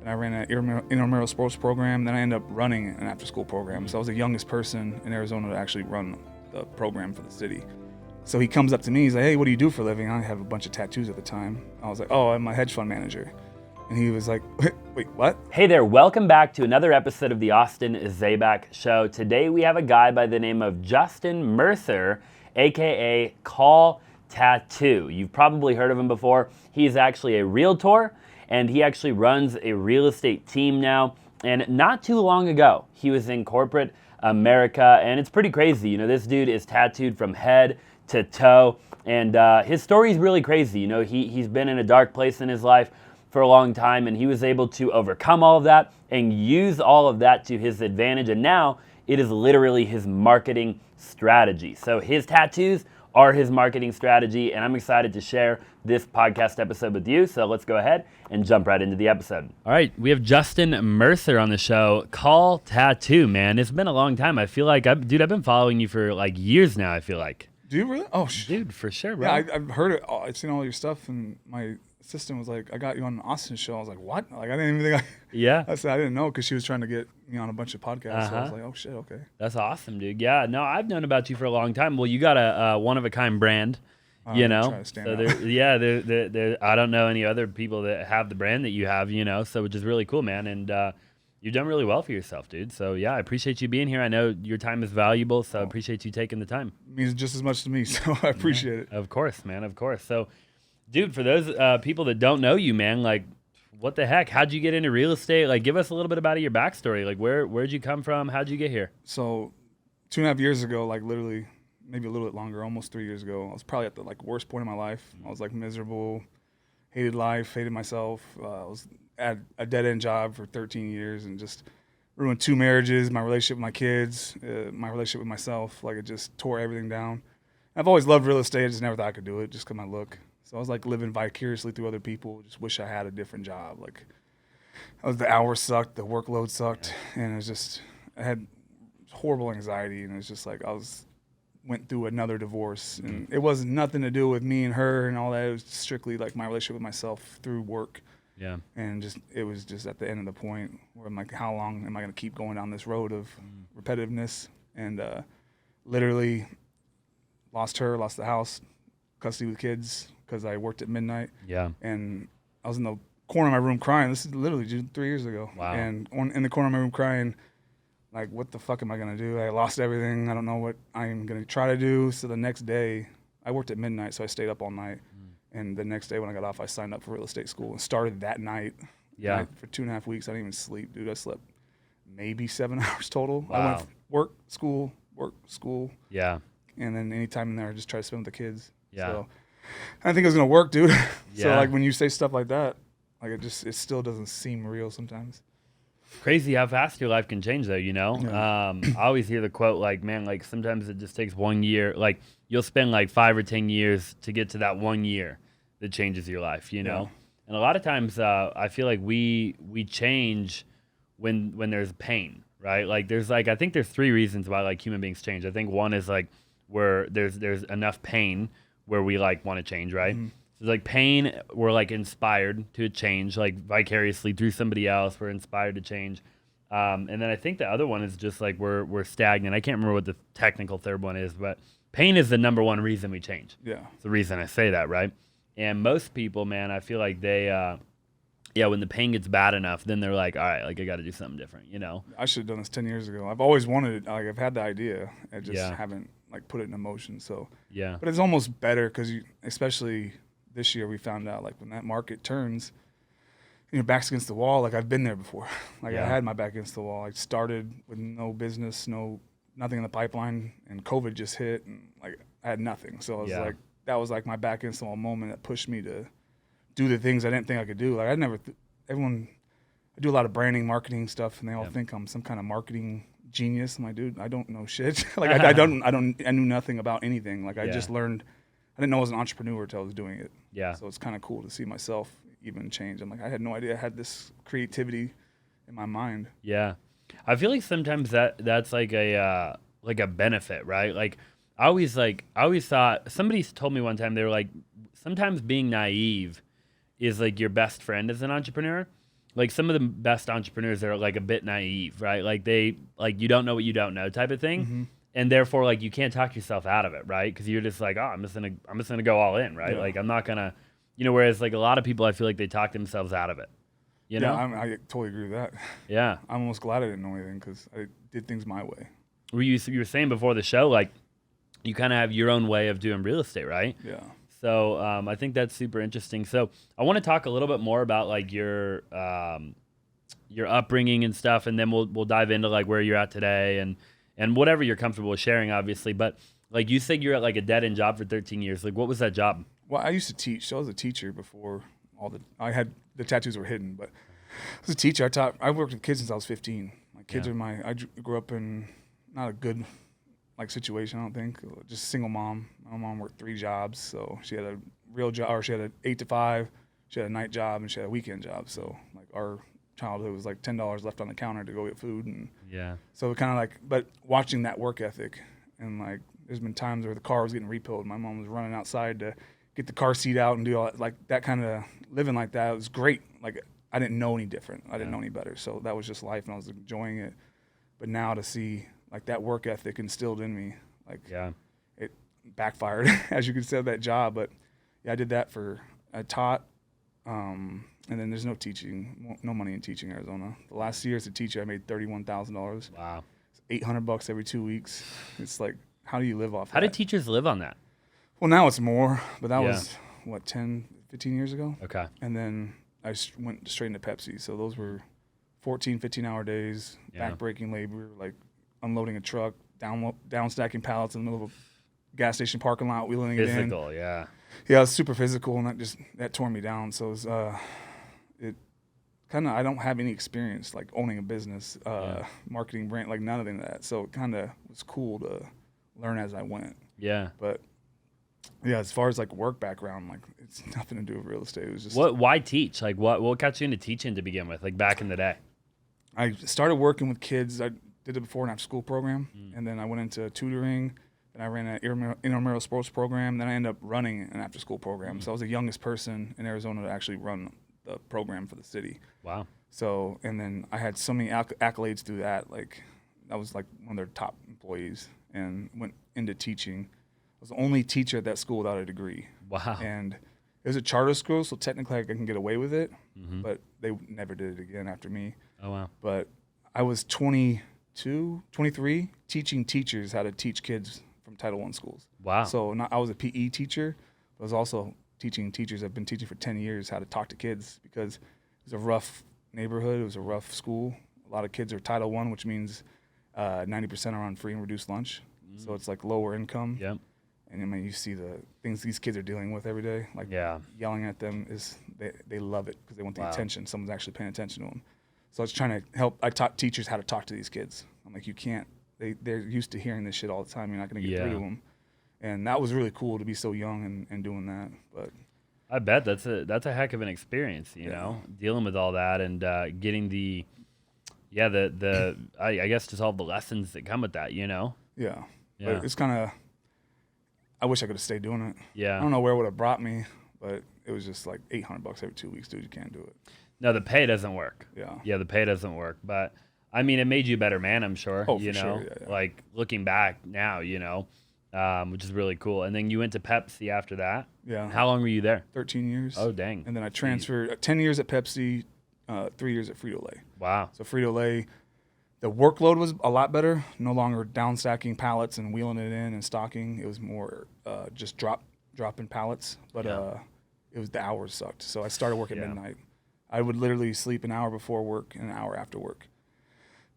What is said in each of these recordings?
and I ran an intramural sports program. Then I ended up running an after-school program. So I was the youngest person in Arizona to actually run the program for the city. So he comes up to me, he's like, hey, what do you do for a living? I have a bunch of tattoos at the time. I was like, oh, I'm a hedge fund manager. And he was like, wait, what? Hey there, welcome back to another episode of the Austin Zaback Show. Today we have a guy by the name of Justin Mercer, aka Call Tattoo. You've probably heard of him before. He's actually a realtor, and he actually runs a real estate team now. And not too long ago, he was in corporate America, and it's pretty crazy. You know, this dude is tattooed from head to toe, and his story is really crazy. You know, he's been in a dark place in his life for a long time, and he was able to overcome all of that and use all of that to his advantage, and now it is literally his marketing strategy. So his tattoos are his marketing strategy, and I'm excited to share this podcast episode with you. So let's go ahead and jump right into the episode. All right, we have Justin Mercer on the show. Call Tattoo, man. It's been a long time. I feel like, I've been following you for like years now, I feel like. Do you really? Oh, dude, for sure, bro. Yeah, I've heard it. I've seen all your stuff, and my assistant was like, I got you on Austin's show. I was like, what? Like, I didn't even think I said, I didn't know, because she was trying to get me on a bunch of podcasts. So I was like, oh, shit, okay. That's awesome, dude. Yeah, no, I've known about you for a long time. Well, you got a one-of-a-kind brand, you know. Try to stand out. There, I don't know any other people that have the brand that you have, you know, so which is really cool, man. And you've done really well for yourself, dude. So, yeah, I appreciate you being here. I know your time is valuable, so I appreciate you taking the time. It means just as much to me, so I appreciate it. Of course, man, of course. So, dude, for those people that don't know you, man, like, what the heck? How'd you get into real estate? Like, give us a little bit about your backstory. Like, where'd you come from? How'd you get here? So 2.5 years ago, like literally, maybe a little bit longer, almost 3 years ago, I was probably at the like worst point in my life. I was like miserable, hated life, hated myself. I was at a dead-end job for 13 years and just ruined 2 marriages, my relationship with my kids, my relationship with myself. Like, it just tore everything down. I've always loved real estate. I just never thought I could do it just because of my look. So I was like living vicariously through other people. Just wish I had a different job. Like, the hours sucked, the workload sucked, and it was just, I had horrible anxiety, and it was just like went through another divorce, and it wasn't nothing to do with me and her and all that. It was strictly like my relationship with myself through work. Yeah. And it was just at the end of the point where I'm like, how long am I going to keep going down this road of repetitiveness? And literally lost her, lost the house, custody with kids, because I worked at midnight. Yeah. And I was in the corner of my room crying. This is literally 3 years ago. Wow. And in the corner of my room crying, like, what the fuck am I going to do? I lost everything. I don't know what I'm going to try to do. So the next day, I worked at midnight, so I stayed up all night. And the next day when I got off, I signed up for real estate school and started that night. Yeah. For 2.5 weeks, I didn't even sleep, dude. I slept maybe 7 hours total. Wow. I went work, school. Yeah. And then any time in there, I just try to spend with the kids. Yeah. So I think it was going to work, dude. So, Yeah. like, when you say stuff like that, like, it still doesn't seem real sometimes. Crazy how fast your life can change, though, you know? Yeah. I always hear the quote, like, man, like, sometimes it just takes 1 year. Like, you'll spend, like, 5 or 10 years to get to that 1 year that changes your life, you know? Yeah. And a lot of times I feel like we change when there's pain, right? Like, I think there's 3 reasons why, like, human beings change. I think one is, like, where there's enough pain where we, like, want to change, right? Mm-hmm. So, like, pain, we're, like, inspired to change, like, vicariously through somebody else. We're inspired to change. And then I think the other one is just, like, we're stagnant. I can't remember what the technical third one is, but pain is the number one reason we change. Yeah. It's the reason I say that, right? And most people, man, I feel like they, when the pain gets bad enough, then they're like, all right, like, I got to do something different, you know? I should have done this 10 years ago. I've always wanted it. Like, I've had the idea. I just haven't, like, put it in motion. So, yeah. But it's almost better because, especially this year, we found out, like, when that market turns, you know, back's against the wall. Like, I've been there before. Like, I had my back against the wall. I started with no business, nothing in the pipeline, and COVID just hit, and, like, I had nothing. So I was like, that was like my back against the wall moment that pushed me to do the things I didn't think I could do. Like, I do a lot of branding, marketing stuff, and they all think I'm some kind of marketing genius. I'm like, dude, I don't know shit. Like, I knew nothing about anything. Like, I just learned. I didn't know I was an entrepreneur until I was doing it. Yeah. So it's kind of cool to see myself even change. I'm like, I had no idea I had this creativity in my mind. Yeah. I feel like sometimes that's like a benefit, right? Like, I always thought, somebody told me one time, they were like, sometimes being naive is like your best friend as an entrepreneur. like some of the best entrepreneurs are like a bit naive, right? Like they like you don't know what you don't know type of thing, and therefore like you can't talk yourself out of it, right? Because you're just like, oh, I'm just gonna go all in, right? Yeah. Like I'm not gonna, whereas like a lot of people, I feel like they talk themselves out of it, you know? I totally agree with that. Yeah. I'm almost glad I didn't know anything because I did things my way. You were saying before the show, like you kind of have your own way of doing real estate, right? Yeah. So I think that's super interesting. So I want to talk a little bit more about like your upbringing and stuff, and then we'll dive into like where you're at today and whatever you're comfortable with sharing, obviously. But like you said, you're at like a dead end job for 13 years. Like, what was that job? Well, I used to teach. So I was a teacher before I had the tattoos were hidden, but I was a teacher. I worked with kids since I was 15. My kids are I grew up in not a good like situation, I don't think. Just a single mom. My mom worked 3 jobs, so she had a real job, or she had an 8 to 5. She had a night job and she had a weekend job. So like our childhood was like $10 left on the counter to go get food, and so kind of like. But watching that work ethic, and like there's been times where the car was getting repoed. My mom was running outside to get the car seat out and do all that, like that kind of living like that. It was great. Like I didn't know any different. I didn't know any better. So that was just life, and I was enjoying it. But now to see like that work ethic instilled in me, like it backfired, as you could say, that job. But yeah, I did that I taught, and then there's no teaching, no money in teaching in Arizona. The last year as a teacher, I made $31,000. Wow. It's $800 every 2 weeks. It's like, how do you live off How that? did teachers live on that? Well, now it's more, but that was, 10, 15 years ago? Okay. And then I went straight into Pepsi. So those were 14, 15-hour days, back-breaking labor, like unloading a truck, down stacking pallets in the middle of a gas station parking lot, wheeling it in. Physical, yeah. Yeah, it was super physical, and that tore me down. So it kind of, I don't have any experience like owning a business, marketing, brand, like none of that. So it kind of was cool to learn as I went. Yeah. But yeah, as far as like work background, like it's nothing to do with real estate. It was just why teach? Like what got you into teaching to begin with? Like back in the day? I started working with kids. I did the before and after school program, and then I went into tutoring. Then I ran an intramural sports program. Then I ended up running an after school program. So I was the youngest person in Arizona to actually run the program for the city. Wow. So, and then I had so many accolades through that. Like I was like one of their top employees, and went into teaching. I was the only teacher at that school without a degree. Wow. And it was a charter school, so technically I can get away with it, but they never did it again after me. Oh, wow. But I was 22, 23, teaching teachers how to teach kids from Title I schools. Wow. So I was a PE teacher, but I was also teaching teachers. I've been teaching for 10 years how to talk to kids, because it was a rough neighborhood. It was a rough school. A lot of kids are Title I, which means 90% are on free and reduced lunch. So it's like lower income. Yep. And I mean, you see the things these kids are dealing with every day. Like yelling at them they love it because they want the attention. Someone's actually paying attention to them. So I was trying to help. I taught teachers how to talk to these kids. I'm like, you can't. They're used to hearing this shit all the time. You're not going to get through to them. And that was really cool to be so young and doing that. But I bet that's a heck of an experience. You know, dealing with all that and getting I guess just all the lessons that come with that. You know. Yeah. But it's kind of. I wish I could have stayed doing it. Yeah. I don't know where it would have brought me, but it was just like $800 every 2 weeks, dude. You can't do it. No, the pay doesn't work. Yeah. Yeah, the pay doesn't work. But I mean, it made you a better man, I'm sure. Oh, you for know, sure. Yeah. Like looking back now, which is really cool. And then you went to Pepsi after that. Yeah. How long were you there? 13 years. Oh, dang. And then I transferred 10 years at Pepsi, 3 years at Frito-Lay. Wow. So Frito-Lay, the workload was a lot better. No longer down stacking pallets and wheeling it in and stocking. It was more just dropping pallets. But it was the hours sucked. So I started work at midnight. I would literally sleep an hour before work and an hour after work.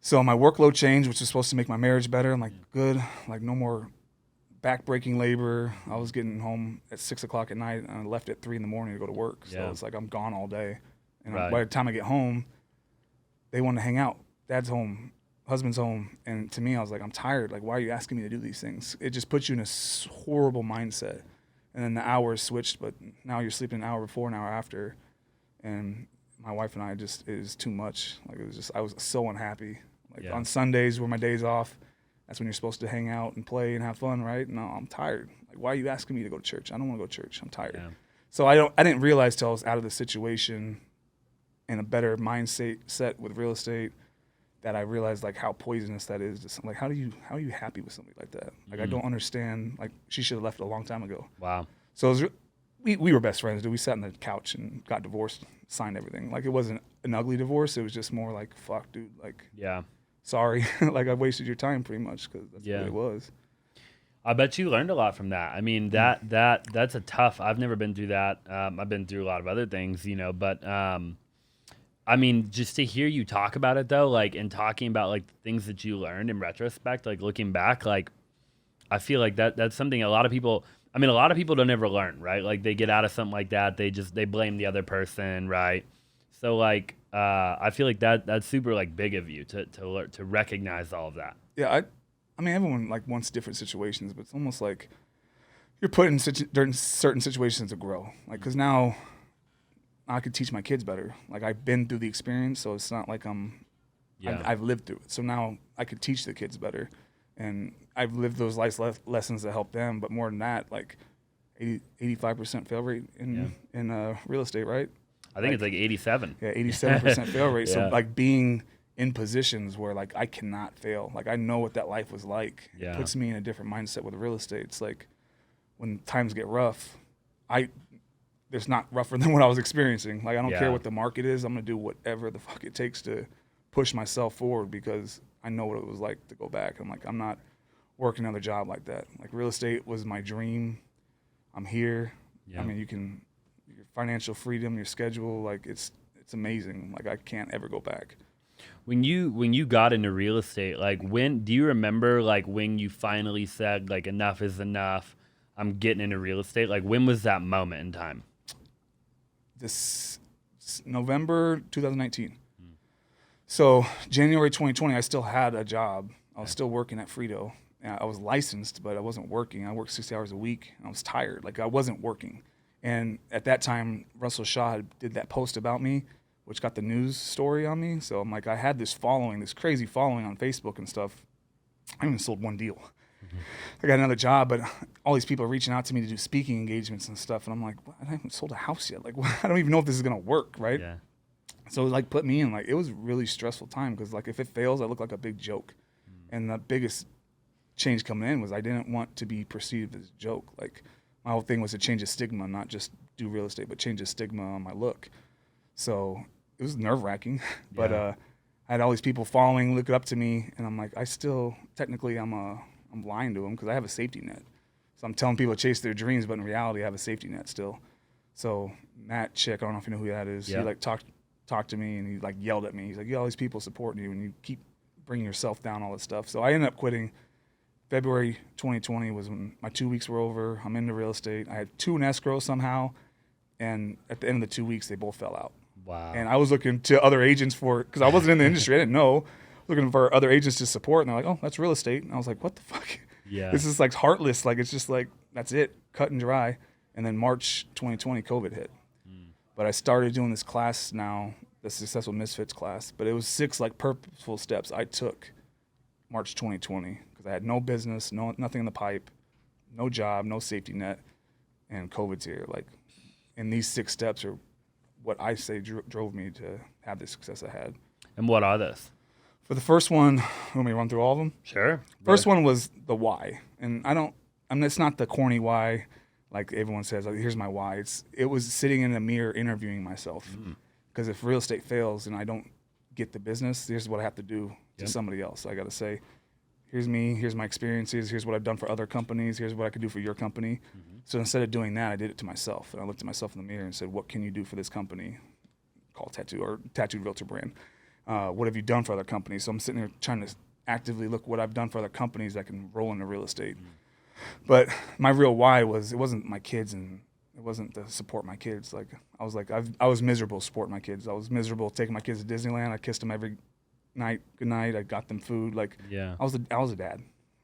So my workload changed, which was supposed to make my marriage better. I'm like, good. Like no more back-breaking labor. I was getting home at 6 o'clock at night, and I left at 3 in the morning to go to work. So it's like I'm gone all day. And by the time I get home, they want to hang out. Dad's home, husband's home. And to me, I was like, I'm tired. Like, why are you asking me to do these things? It just puts you in a horrible mindset. And then the hours switched, but now you're sleeping an hour before, an hour after. And my wife and I it was too much. Like, it was just, I was so unhappy. Like, on Sundays were my days off. That's when you're supposed to hang out and play and have fun, right? No, I'm tired. Like, why are you asking me to go to church? I don't want to go to church. I'm tired. Yeah. So I didn't realize till I was out of the situation and a better mindset with real estate, that I realized like how poisonous that is. Just like, how are you happy with somebody like that? Like, I don't understand. Like, she should have left a long time ago. Wow. So it was, we were best friends, dude. We sat on the couch and got divorced, signed everything. Like, it wasn't an ugly divorce. It was just more like, fuck, dude. Like, Yeah. sorry. Like, I wasted your time pretty much, because that's what it was. I bet you learned a lot from that. I mean, that's a tough. I've never been through that. I've been through a lot of other things, you know. But I mean, just to hear you talk about it though, like, and talking about like the things that you learned in retrospect, like looking back, like, I feel like that's something a lot of people. I mean, a lot of people don't ever learn, right? Like, they get out of something like that, they blame the other person, right? So like, I feel like that's super like big of you to recognize all of that. Yeah, I mean, everyone like wants different situations, but it's almost like you're put in during certain situations to grow. Like, because now I could teach my kids better. Like, I've been through the experience, so it's not like I've lived through it. So now I could teach the kids better, and I've lived those life lessons that help them. But more than that, like 85% fail rate in real estate, right? I think it's like 87. Yeah, 87% fail rate. Yeah. So like being in positions where like I cannot fail. Like, I know what that life was like. Yeah. It puts me in a different mindset with real estate. It's like when times get rough, there's not rougher than what I was experiencing. Like, I don't care what the market is. I'm gonna do whatever the fuck it takes to push myself forward, because I know what it was like to go back. I'm like, I'm not working another job like that. Like, real estate was my dream. I'm here. Yeah. I mean, your financial freedom, your schedule, like it's amazing. Like, I can't ever go back. When you got into real estate, like, when do you remember like when you finally said like enough is enough, I'm getting into real estate? Like, when was that moment in time? This November 2019. So January 2020, I still had a job. I was still working at Frito. I was licensed, but I wasn't working. I worked 60 hours a week. And I was tired. Like, I wasn't working. And at that time, Russell Shaw did that post about me, which got the news story on me. So I'm like, I had this following, this crazy following on Facebook and stuff. I even sold one deal. I got another job, but all these people are reaching out to me to do speaking engagements and stuff. And I'm like, I haven't sold a house yet. Like, I don't even know if this is going to work, right? Yeah. So it like put me in, like, it was a really stressful time, because like if it fails, I look like a big joke. And the biggest change coming in was I didn't want to be perceived as a joke. Like, my whole thing was to change the stigma, not just do real estate, but change the stigma on my look. So it was nerve-wracking, but I had all these people following, looking up to me, and I'm like, I still, technically, I'm lying to them, because I have a safety net. So I'm telling people to chase their dreams, but in reality, I have a safety net still. So Matt Chick, I don't know if you know who that is. He like talked to me, and he like yelled at me. He's like, yeah, all these people supporting you, and you keep bringing yourself down, all this stuff. So I ended up quitting. February 2020 was when my 2 weeks were over. I'm into real estate. I had 2 in escrow somehow, and at the end of the 2 weeks, they both fell out. Wow. And I was looking to other agents because I wasn't in the industry. I didn't know. Looking for other agents to support, and they're like, oh, that's real estate. And I was like, what the fuck? Yeah. This is like heartless. Like, it's just like, that's it, cut and dry. And then March 2020, COVID hit. But I started doing this class now, the Successful Misfits class. But it was 6 like purposeful steps I took March 2020, because I had no business, nothing in the pipe, no job, no safety net, and COVID's here. Like, and these 6 steps are what I say drove me to have the success I had. And what are those? For the first one, let me run through all of them. Sure. First one was the why, and it's not the corny why, like everyone says. Like, here's my why. It was sitting in a mirror interviewing myself, because if real estate fails and I don't get the business, here's what I have to do to somebody else. I got to say, here's me, here's my experiences, here's what I've done for other companies, here's what I could do for your company. So instead of doing that, I did it to myself, and I looked at myself in the mirror and said, what can you do for this company called Tattooed Realtor brand? What have you done for other companies? So I'm sitting here trying to actively look what I've done for other companies that can roll into real estate. But my real why was, it wasn't my kids, and it wasn't to support my kids. Like, I was miserable supporting my kids. I was miserable taking my kids to Disneyland. I kissed them every night, good night. I got them food. Like, I was a dad.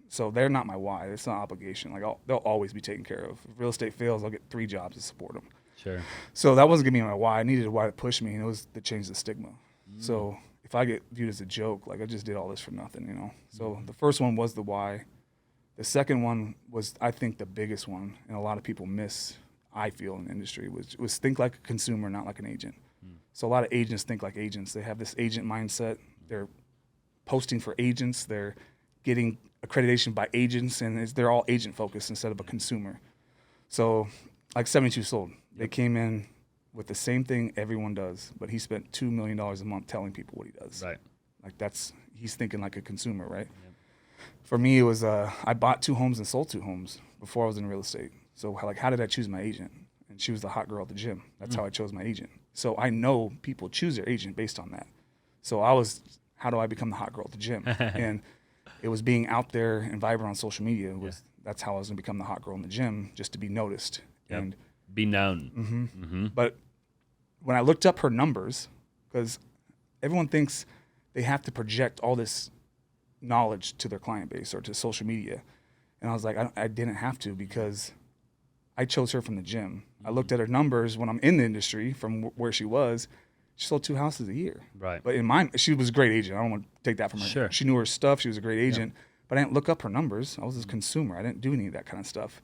So they're not my why. It's not an obligation. Like, they'll always be taken care of. If real estate fails, I'll get 3 jobs to support them. Sure. So that wasn't gonna be my why. I needed a why to push me, and it was to change the stigma. So if I get viewed as a joke, like, I just did all this for nothing, you know? So the first one was the why. The second one was, I think, the biggest one, and a lot of people miss, I feel, in the industry, was think like a consumer, not like an agent. So a lot of agents think like agents. They have this agent mindset. They're posting for agents. They're getting accreditation by agents, and they're all agent focused instead of a consumer. So like 72 Sold, they came in with the same thing everyone does, but he spent $2 million a month telling people what he does. Right. Like he's thinking like a consumer, right? Yep. For me, it was I bought 2 homes and sold 2 homes before I was in real estate. So how did I choose my agent? And she was the hot girl at the gym. That's how I chose my agent. So I know people choose their agent based on that. So how do I become the hot girl at the gym? And it was being out there and vibrant on social media. That's how I was gonna become the hot girl in the gym, just to be noticed and be known. But when I looked up her numbers, because everyone thinks they have to project all this knowledge to their client base or to social media, and I was like, I didn't have to, because I chose her from the gym. I looked at her numbers when I'm in the industry from where she was. She sold 2 houses a year. Right. But she was a great agent. I don't want to take that from her. Sure. She knew her stuff. She was a great agent. But I didn't look up her numbers. I was a consumer. I didn't do any of that kind of stuff.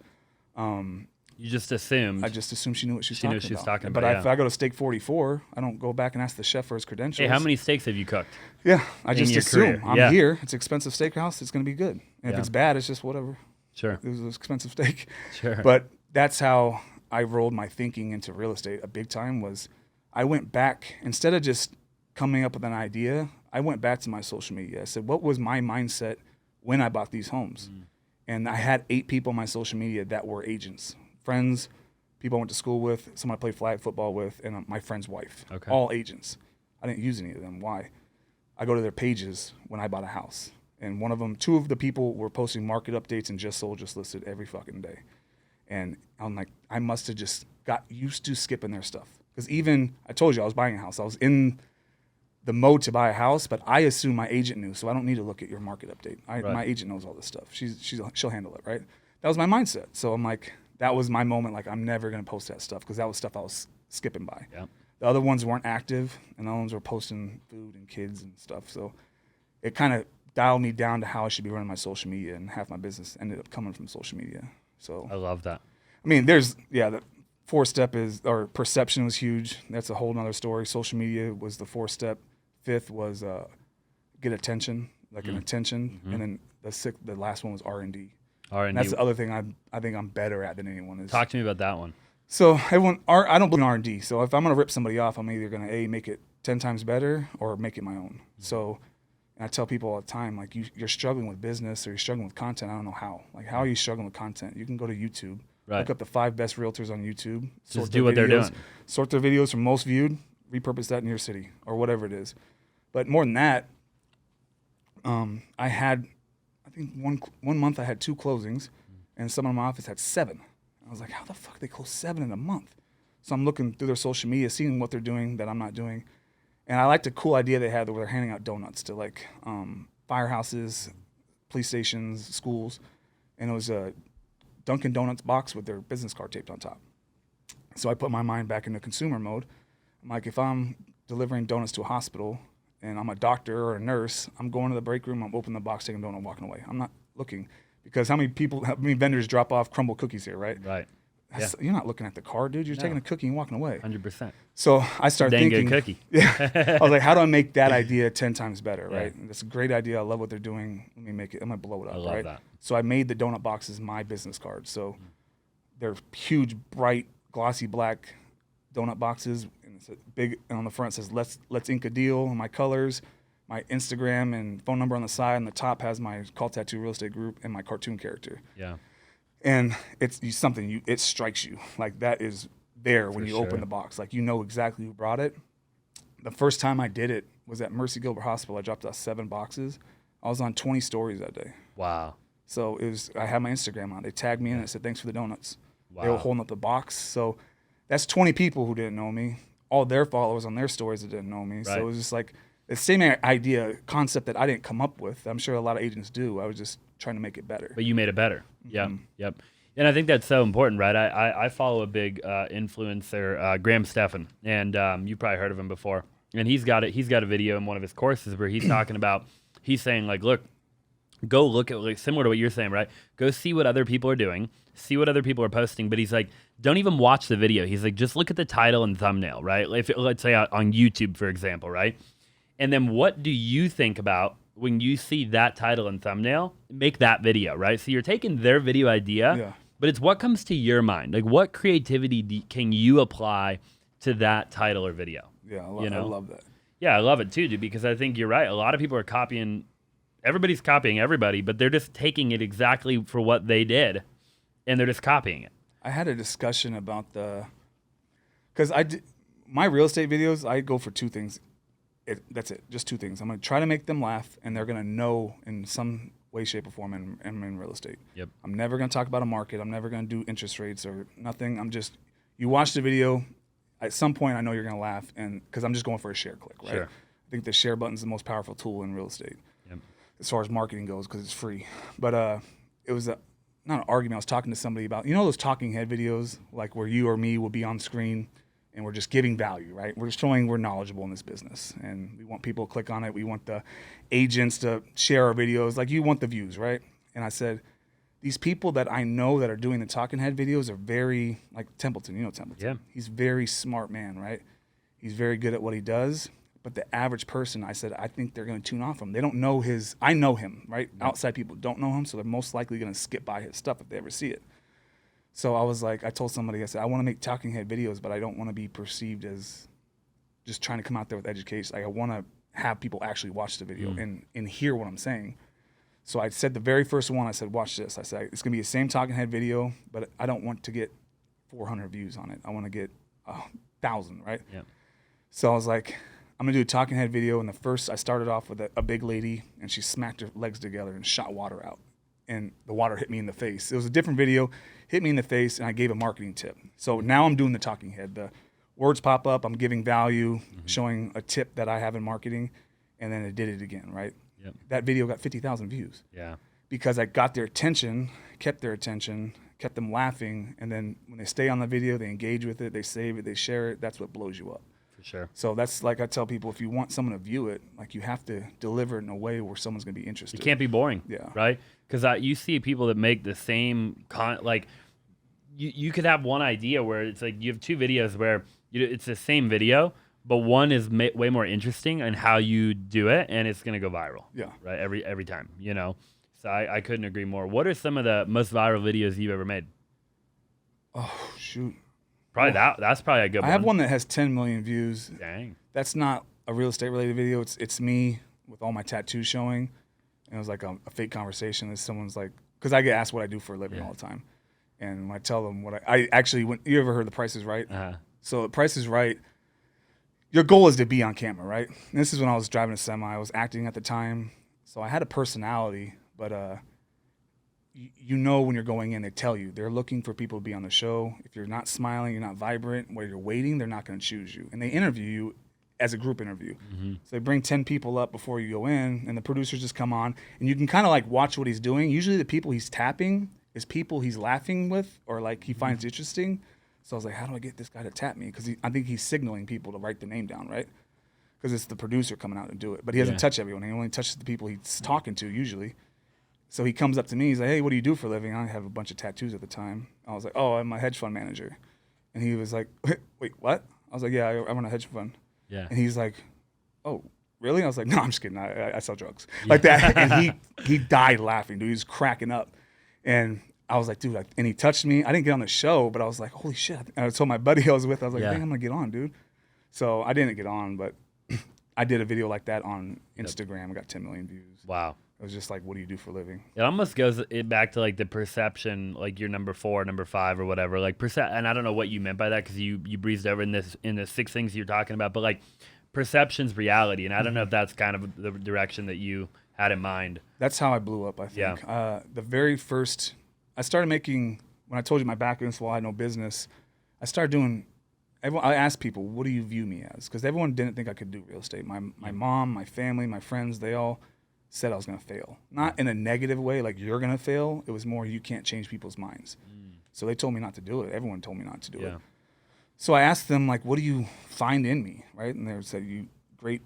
You just assumed. I just assumed she knew what she was talking about. She was talking about. But if I go to Steak 44, I don't go back and ask the chef for his credentials. Hey, how many steaks have you cooked? Yeah, I just assume. Career? I'm here. It's an expensive steakhouse. It's going to be good. And if it's bad, it's just whatever. Sure. It was an expensive steak. Sure. But that's how I rolled my thinking into real estate a big time. Was I went back, instead of just coming up with an idea, I went back to my social media. I said, what was my mindset when I bought these homes? And I had 8 people on my social media that were agents, friends, people I went to school with, someone I played flag football with, and my friend's wife. Okay. All agents. I didn't use any of them. Why? I go to their pages when I bought a house. And 2 of the people were posting market updates and just sold, just listed every fucking day. And I'm like, I must have just got used to skipping their stuff. Because even, I told you I was buying a house. I was in the mode to buy a house, but I assume my agent knew, so I don't need to look at your market update. My agent knows all this stuff. She'll handle it, right? That was my mindset. So I'm like, that was my moment. Like, I'm never going to post that stuff, because that was stuff I was skipping by. Yep. The other ones weren't active, and the other ones were posting food and kids and stuff. So it kind of dialed me down to how I should be running my social media, and half my business ended up coming from social media. So I love that. I mean, the 4th step or perception was huge. That's a whole nother story. Social media was the 4th step. 5th was get attention, an attention. And then the last one was R&D. R&D. That's the other thing I think I'm better at than anyone. Talk to me about that one. So I don't believe in R&D. So if I'm going to rip somebody off, I'm either going to make it 10 times better or make it my own. So, and I tell people all the time, like, you're struggling with business or you're struggling with content. I don't know how. Like, how are you struggling with content? You can go to YouTube. Right. Look up the 5 best realtors on YouTube. Just do what they're doing. Sort their videos from most viewed, repurpose that in your city or whatever it is. But more than that, I think one month I had 2 closings, and someone in my office had 7. I was like, how the fuck they close 7 in a month? So I'm looking through their social media, seeing what they're doing that I'm not doing. And I liked a cool idea they had where they're handing out donuts to firehouses, police stations, schools. And it was a Dunkin' Donuts box with their business card taped on top. So I put my mind back into consumer mode. I'm like, if I'm delivering donuts to a hospital and I'm a doctor or a nurse, I'm going to the break room, I'm opening the box, taking a donut, and walking away. I'm not looking, because how many vendors drop off crumble cookies here, right? Right. You're not looking at the card, dude. You're taking a cookie and walking away. 100%. So I started thinking, good cookie. Yeah. I was like, how do I make that idea 10 times better, right? That's a great idea. I love what they're doing. Let me make it. I'm gonna blow it up, I love right? that. So I made the donut boxes my business cards. So they're huge, bright, glossy black donut boxes, and it's a big. And on the front it says "Let's ink a deal." And my colors, my Instagram and phone number on the side. And the top has my Call Tattoo Real Estate Group and my cartoon character. Yeah. And it's something it strikes you, like that is there when you open the box, like you know exactly who brought it. The first time I did it was at Mercy Gilbert Hospital. I dropped off 7 boxes. I was on 20 stories that day. Wow. So I had my Instagram on. They tagged me in and said, thanks for the donuts. Wow. They were holding up the box. So that's 20 people who didn't know me. All their followers on their stories that didn't know me. Right. So it was just like the same idea, concept that I didn't come up with. I'm sure a lot of agents do. I was just trying to make it better. But you made it better. Mm-hmm. Yep. And I think that's so important, right? I follow a big influencer, Graham Stephan, and you probably heard of him before. And he's got a video in one of his courses where he's talking about, he's saying like, look, go look at, like, similar to what you're saying, right? Go see what other people are doing, see what other people are posting. But he's like, don't even watch the video. He's like, just look at the title and thumbnail, right? Let's say on YouTube, for example, right? And then what do you think about when you see that title and thumbnail? Make that video, right? So you're taking their video idea, but it's what comes to your mind. Like, what creativity can you apply to that title or video? Yeah, I love that. Yeah, I love it too, dude, because I think you're right. A lot of people are copying. Everybody's copying everybody, but they're just taking it exactly for what they did, and they're just copying it. I had a discussion about because my real estate videos, I go for two things. That's it, just two things. I'm going to try to make them laugh, and they're going to know in some way, shape, or form I'm in real estate. Yep. I'm never going to talk about a market. I'm never going to do interest rates or nothing. You watch the video, at some point I know you're going to laugh, and because I'm just going for a share click, right? Sure. I think the share button is the most powerful tool in real estate. Yep. As far as marketing goes, because it's free. But it was not an argument. I was talking to somebody about, those talking head videos, like where you or me will be on screen and we're just giving value, right? We're just showing we're knowledgeable in this business, and we want people to click on it. We want the agents to share our videos. Like, you want the views, right? And I said, these people that I know that are doing the talking head videos are very, like Templeton, Templeton. Yeah. He's a very smart man, right? He's very good at what he does. But the average person, I said, I think they're going to tune off him. They don't know I know him, right? Yep. Outside people don't know him, so they're most likely going to skip by his stuff if they ever see it. So I was like, I told somebody, I said, I want to make talking head videos, but I don't want to be perceived as just trying to come out there with education. Like, I want to have people actually watch the video and hear what I'm saying. So I said the very first one, I said, watch this. I said, it's going to be the same talking head video, but I don't want to get 400 views on it. I want to get 1,000, right? Yeah. So I was like, I'm going to do a talking head video. And I started off with a big lady, and she smacked her legs together and shot water out. And the water hit me in the face. It was a different video, hit me in the face, and I gave a marketing tip. So now I'm doing the talking head. The words pop up, I'm giving value, showing a tip that I have in marketing, and then it did it again, right? Yep. That video got 50,000 views. Yeah. Because I got their attention, kept them laughing, and then when they stay on the video, they engage with it, they save it, they share it. That's what blows you up. For sure. So that's, like I tell people, if you want someone to view it, like, you have to deliver it in a way where someone's going to be interested. It can't be boring. Yeah. Right? Because you see people that make the same you could have one idea where it's like you have two videos where it's the same video, but one is way more interesting in how you do it, and it's going to go viral. Yeah. Right? Every time, So I couldn't agree more. What are some of the most viral videos you've ever made? Oh, shoot. Probably that's probably a good one. I have one that has 10 million views. Dang. That's not a real estate related video. It's me with all my tattoos showing. And it was like a fake conversation. And someone's like, because I get asked what I do for a living all the time. And when I tell them what I actually, you ever heard The Price is Right? Uh-huh. So The Price is Right, your goal is to be on camera, right? And this is when I was driving a semi. I was acting at the time. So I had a personality, but when you're going in, they tell you. They're looking for people to be on the show. If you're not smiling, you're not vibrant, while you're waiting, they're not going to choose you. And they interview you as a group interview. Mm-hmm. So they bring 10 people up before you go in, and the producers just come on, and you can kind of like watch what he's doing. Usually the people he's tapping is people he's laughing with or like he finds interesting. So I was like, how do I get this guy to tap me? Because I think he's signaling people to write the name down, right? Because it's the producer coming out to do it. But he doesn't touch everyone. He only touches the people he's talking to usually. So he comes up to me. He's like, hey, what do you do for a living? I have a bunch of tattoos at the time. I was like, oh, I'm a hedge fund manager. And he was like, wait, what? I was like, yeah, I run a hedge fund. Yeah. And he's like, oh, really? I was like, no, I'm just kidding. I sell drugs. Like that. And he died laughing, dude. He was cracking up. And I was like, dude, and he touched me. I didn't get on the show, but I was like, holy shit. And I told my buddy I was with, I was like, I think I'm going to get on, dude. So I didn't get on, but I did a video like that on Instagram. I got 10 million views. Wow. It was just like, what do you do for a living? It almost goes back to like the perception, like you're number 4, number 5 or whatever. Like and I don't know what you meant by that because you breezed over in the 6 things you're talking about, but like perception's reality. And I don't know if that's kind of the direction that you had in mind. That's how I blew up, I think. Yeah. The very first, I started making, when I told you my background, so I had no business, I started doing, I asked people, what do you view me as? Because everyone didn't think I could do real estate. My mom, my family, my friends, they all said I was going to fail. Not in a negative way, like you're going to fail. It was more you can't change people's minds. So they told me not to do it. Everyone told me not to do it. So I asked them, like, what do you find in me, right? And they said, you great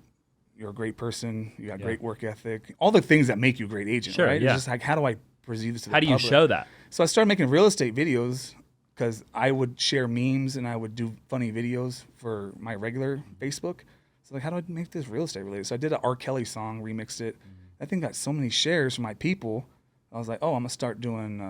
you're a great person, you got great work ethic, all the things that make you a great agent, Sure, right? yeah. It's just like, how do I perceive this to the How do you public? show that? So I started making real estate videos because I would share memes and I would do funny videos for my regular Facebook. So like, how do I make this real estate related? So I did an R. Kelly song, remixed it. That thing got so many shares from my people. I was like, oh, I'm gonna start doing.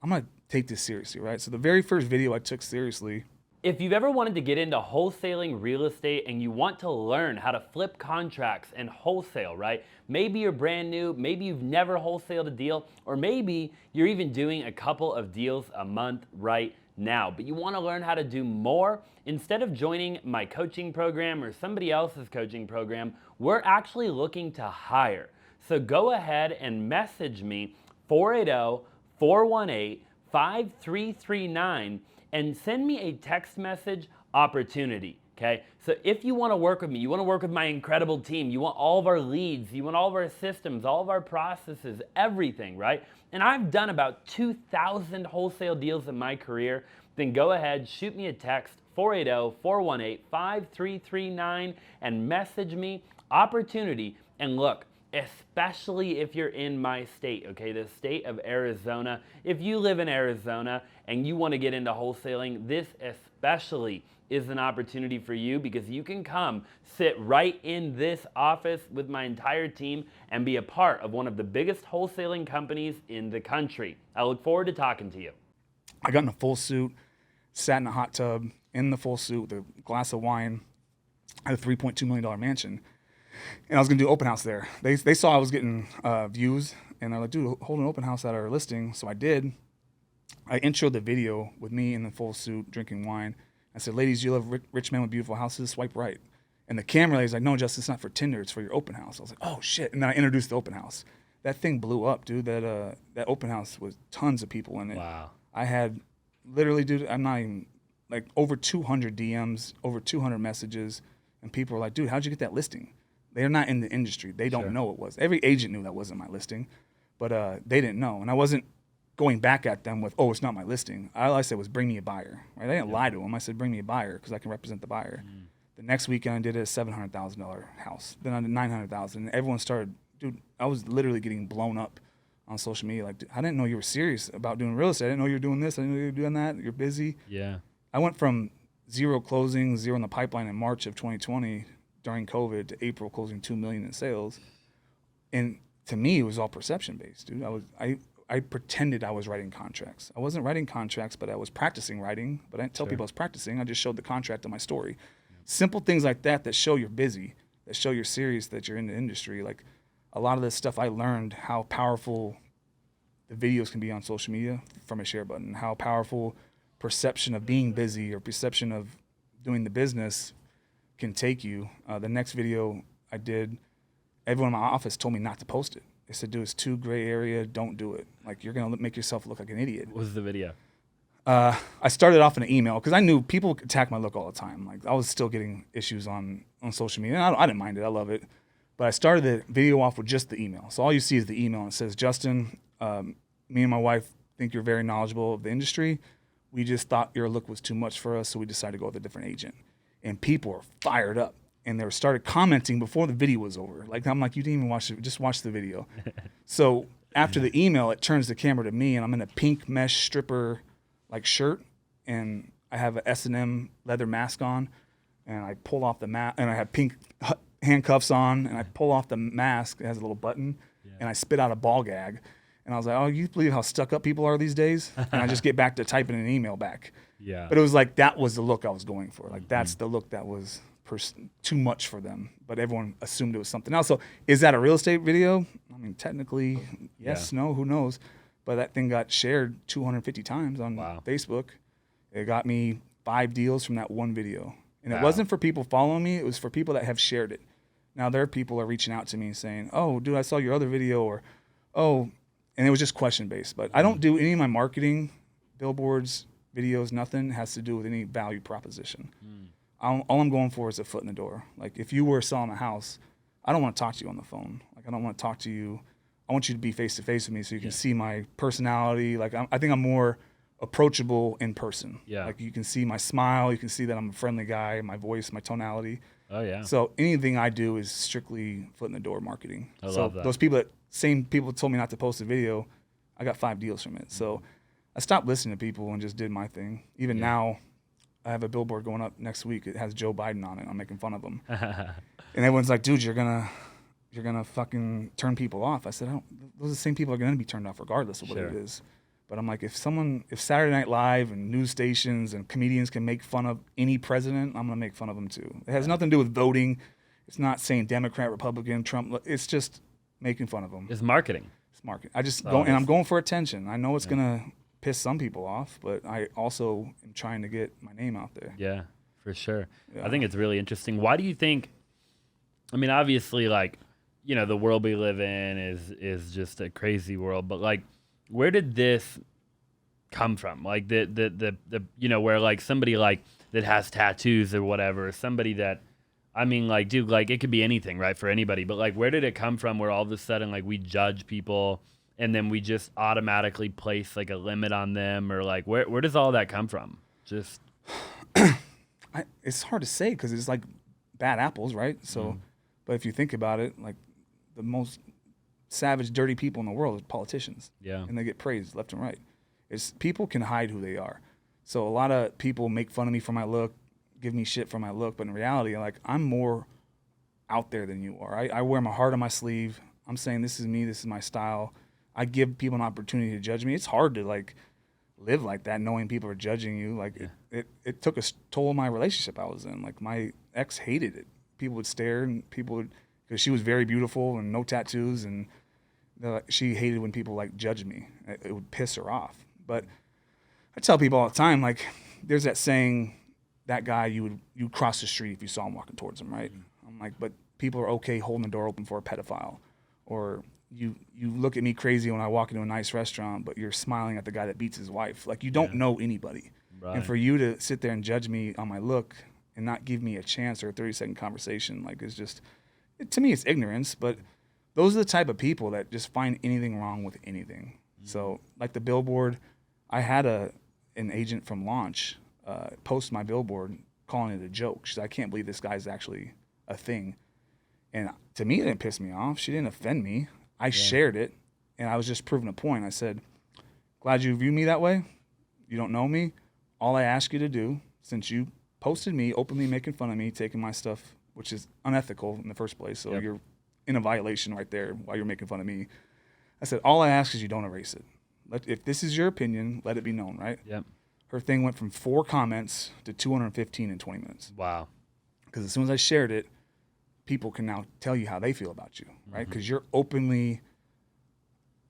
I'm gonna take this seriously, right? So the very first video I took seriously. If you've ever wanted to get into wholesaling real estate and you want to learn how to flip contracts and wholesale, right? Maybe you're brand new, maybe you've never wholesaled a deal, or maybe you're even doing a couple of deals a month right now, but you want to learn how to do more. Instead of joining my coaching program or somebody else's coaching program, we're actually looking to hire. So go ahead and message me 480-418-5339 and send me a text message opportunity, okay? So if you wanna work with me, you wanna work with my incredible team, you want all of our leads, you want all of our systems, all of our processes, everything, right? And I've done about 2,000 wholesale deals in my career, then go ahead, shoot me a text, 480-418-5339, and message me opportunity. And look, especially if you're in my state, okay, the state of Arizona. If you live in Arizona and you want to get into wholesaling, this especially is an opportunity for you because you can come sit right in this office with my entire team and be a part of one of the biggest wholesaling companies in the country. I look forward to talking to you. I got in a full suit, sat in a hot tub in the full suit with a glass of wine at a $3.2 million mansion. And I was going to do open house there. They saw I was getting views, and they're like, dude, hold an open house at our listing. So I did. I introed the video with me in the full suit drinking wine. I said, ladies, you love rich men with beautiful houses, swipe right. And the camera lady's like, no, Justin, it's not for Tinder, it's for your open house. I was like, oh, shit. And then I introduced the open house. That thing blew up, dude. That open house was tons of people in it. Wow. I had literally, dude, I'm not even, like over 200 DMs, over 200 messages. And people were like, dude, how'd you get that listing? They're not in the industry. They don't know it was. Every agent knew that wasn't my listing, but they didn't know. And I wasn't going back at them with, oh, it's not my listing. All I said was, bring me a buyer. Right? I didn't lie to them. I said, bring me a buyer because I can represent the buyer. The next weekend, I did a $700,000 house. Then I did $900,000. And everyone started, dude, I was literally getting blown up on social media. Like, dude, I didn't know you were serious about doing real estate. I didn't know you were doing this. I didn't know you were doing that. You're busy. Yeah. I went from 0 closings, 0 in the pipeline in March of 2020 during COVID to April closing $2 million in sales. And to me, it was all perception based, dude. I pretended I was writing contracts. I wasn't writing contracts, but I was practicing writing. But I didn't tell people I was practicing. I just showed the contract in my story. Simple things like that show you're busy, that show you're serious, that you're in the industry. Like a lot of this stuff, I learned how powerful the videos can be on social media from a share button, how powerful perception of being busy or perception of doing the business can take you. The next video I did, everyone in my office told me not to post it. They said, dude, it's too gray area, don't do it. Like, you're going to make yourself look like an idiot. What was the video? I started off in an email because I knew people attack my look all the time. Like, I was still getting issues on social media. And I didn't mind it. I love it. But I started the video off with just the email. So all you see is the email. And it says, Justin, me and my wife think you're very knowledgeable of the industry. We just thought your look was too much for us, so we decided to go with a different agent. And people were fired up. And they started commenting before the video was over. Like, I'm like, you didn't even watch it. Just watch the video. So after the email, it turns the camera to me, and I'm in a pink mesh stripper like shirt, and I have a S&M leather mask on, and I pull off the mask, and I have pink handcuffs on, and I pull off the mask. It has a little button, and I spit out a ball gag. And I was like, oh, you believe how stuck up people are these days? And I just get back to typing an email back. Yeah. But it was like, that was the look I was going for. Like, that's the look that was too much for them, but everyone assumed it was something else. So is that a real estate video? I mean, technically, yes, no, who knows? But that thing got shared 250 times on Facebook. It got me 5 deals from that one video. And it wasn't for people following me. It was for people that have shared it. Now their people are reaching out to me saying, oh, dude, I saw your other video, or, oh, and it was just question-based. But I don't do any of my marketing, billboards, videos, nothing has to do with any value proposition. All I'm going for is a foot in the door. Like, if you were selling a house, I don't want to talk to you on the phone. Like, I don't want to talk to you. I want you to be face-to-face with me so you can see my personality. Like, I think I'm more approachable in person. Yeah. Like, you can see my smile. You can see that I'm a friendly guy, my voice, my tonality. Oh yeah. So anything I do is strictly foot in the door marketing. I So love that. those same people told me not to post a video, I got 5 deals from it. So I stopped listening to people and just did my thing. Even now, I have a billboard going up next week. It has Joe Biden on it. I'm making fun of him. And everyone's like, dude, you're gonna fucking turn people off. I said, those are the same people are gonna be turned off regardless of what it is. But I'm like, if Saturday Night Live and news stations and comedians can make fun of any president, I'm gonna make fun of them too. It has nothing to do with voting. It's not saying Democrat, Republican, Trump. It's just making fun of them. It's marketing. It's marketing. I'm going for attention. I know it's gonna piss some people off, but I also am trying to get my name out there. Yeah, for sure. Yeah. I think it's really interesting. Why do you think? I mean, obviously, like, you know, the world we live in is just a crazy world. But like, where did this come from? Like the you know, where like somebody like that has tattoos or whatever, somebody that, I mean, like, dude, like it could be anything, right, for anybody. But like, where did it come from? Where all of a sudden, like, we judge people and then we just automatically place like a limit on them, or like, where does all that come from? Just, it's hard to say because it's like bad apples, right? So, but if you think about it, like the most savage, dirty people in the world are politicians. Yeah. And they get praised left and right. It's people can hide who they are. So a lot of people make fun of me for my look, give me shit for my look, but in reality, like, I'm more out there than you are. I wear my heart on my sleeve. I'm saying this is me, this is my style. I give people an opportunity to judge me. It's hard to like live like that, knowing people are judging you. Like it took a toll on my relationship I was in. Like, my ex hated it. People would stare, and people would, because she was very beautiful and no tattoos, and she hated when people like judged me. It would piss her off. But I tell people all the time, like, there's that saying, that guy you'd cross the street if you saw him walking towards him, right? I'm like, but people are okay holding the door open for a pedophile, or you look at me crazy when I walk into a nice restaurant, but you're smiling at the guy that beats his wife. Like, you don't know anybody. right. And for you to sit there and judge me on my look and not give me a chance or a 30-second conversation, like, it's just, to me, it's ignorance. But those are the type of people that just find anything wrong with anything. So, like the billboard, I had an agent from Launch post my billboard calling it a joke. She said, I can't believe this guy's actually a thing. And to me, it didn't piss me off. She didn't offend me. I shared it, and I was just proving a point. I said, glad you view me that way. You don't know me. All I ask you to do, since you posted me openly making fun of me, taking my stuff, which is unethical in the first place, so you're in a violation right there while you're making fun of me. I said, all I ask is you don't erase it. If this is your opinion, let it be known, right? Yep. Her thing went from 4 comments to 215 in 20 minutes. Wow. Because as soon as I shared it, people can now tell you how they feel about you, right? Because you're openly,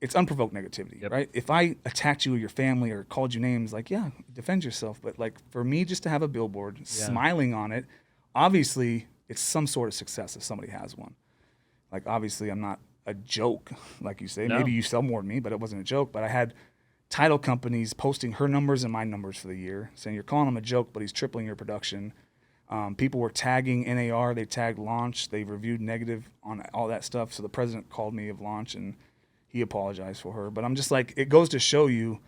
it's unprovoked negativity, right? If I attacked you or your family or called you names, like, yeah, defend yourself. But like, for me just to have a billboard smiling on it, obviously it's some sort of success if somebody has one. Like, obviously I'm not a joke, like you say. No. Maybe you sell more than me, but it wasn't a joke. But I had title companies posting her numbers and my numbers for the year, saying you're calling him a joke, but he's tripling your production. People were tagging NAR. They tagged Launch. They reviewed negative on all that stuff. So the president called me of Launch, and he apologized for her. But I'm just like, it goes to show you,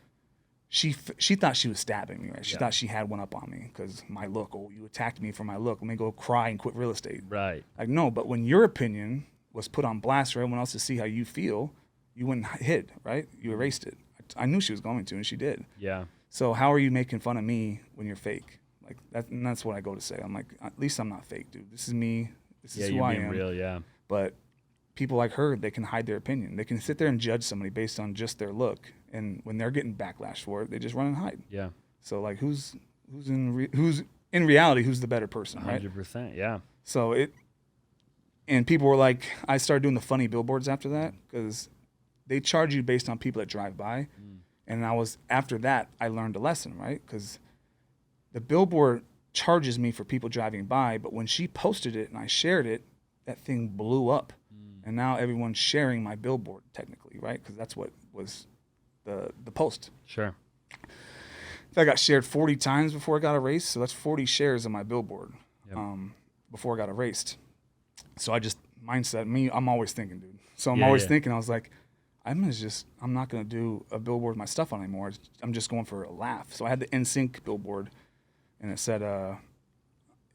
she thought she was stabbing me, right? She thought she had one up on me because my look. Oh, you attacked me for my look. Let me go cry and quit real estate. Right. Like, no, but when your opinion was put on blast for everyone else to see how you feel, you went and hid, right? You erased it. I knew she was going to, and she did. Yeah. So how are you making fun of me when you're fake? Like that, and that's what I go to say. I'm like, at least I'm not fake, dude. This is me. This is who you're I being am. real, yeah. But people like her, they can hide their opinion. They can sit there and judge somebody based on just their look, and when they're getting backlash for it, they just run and hide. Yeah. So like, who's in reality, who's the better person, right? 100%, yeah. So and people were like, I started doing the funny billboards after that because they charge you based on people that drive by. And after that, I learned a lesson, right? Because the billboard charges me for people driving by, but when she posted it and I shared it, that thing blew up. And now everyone's sharing my billboard technically, right? Because that's what was the post. Sure. I got shared 40 times before I got erased, so that's 40 shares of my billboard before I got erased. So I'm always thinking, dude. So I'm always thinking, I was like, I'm not gonna do a billboard with my stuff on anymore. I'm just going for a laugh. So I had the NSYNC billboard, and it said,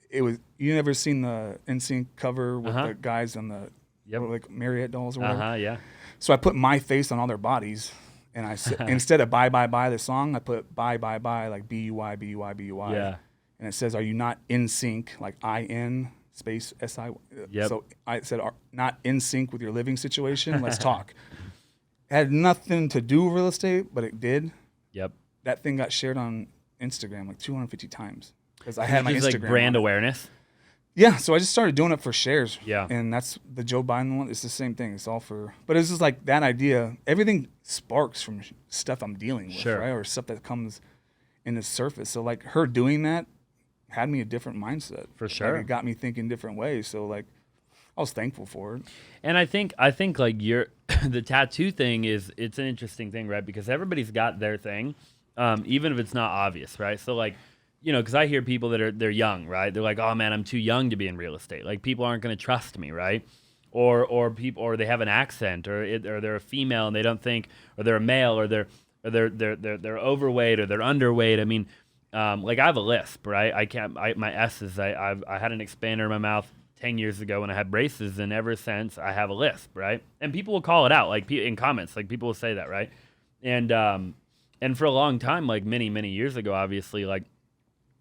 it was, you never seen the NSYNC cover with the guys on the like Marriott dolls or whatever? Yeah. So I put my face on all their bodies, and I said, instead of bye bye bye the song, I put bye bye bye like BUY BUY BUY. Yeah. And it says, "Are you not in sync?" Like IN space SI. Yep. So I said, "Are not in sync with your living situation. Let's talk." It had nothing to do with real estate, but it did. Yep. That thing got shared on Instagram like 250 times because I had my Just Instagram like brand on it. awareness. Yeah, so I just started doing it for shares. Yeah. And that's the Joe Biden one. It's the same thing. It's all for, but it's just like that idea. Everything sparks from stuff I'm dealing with, Sure. right? Or stuff that comes in the surface. So like her doing that had me a different mindset. For sure. Like, it got me thinking different ways. So like I was thankful for it. And I think like the tattoo thing it's an interesting thing, right? Because everybody's got their thing, even if it's not obvious, right? So like, you know, because I hear people they're young, right? They're like, oh man, I'm too young to be in real estate. Like people aren't going to trust me, right? Or people, or they have an accent, or they're a female and they don't think, or they're a male, or they're overweight or they're underweight. I mean, like I have a lisp, right? My S's. I had an expander in my mouth 10 years ago when I had braces, and ever since I have a lisp, right? And people will call it out, like in comments, like people will say that, right? And for a long time, like many years ago, obviously, like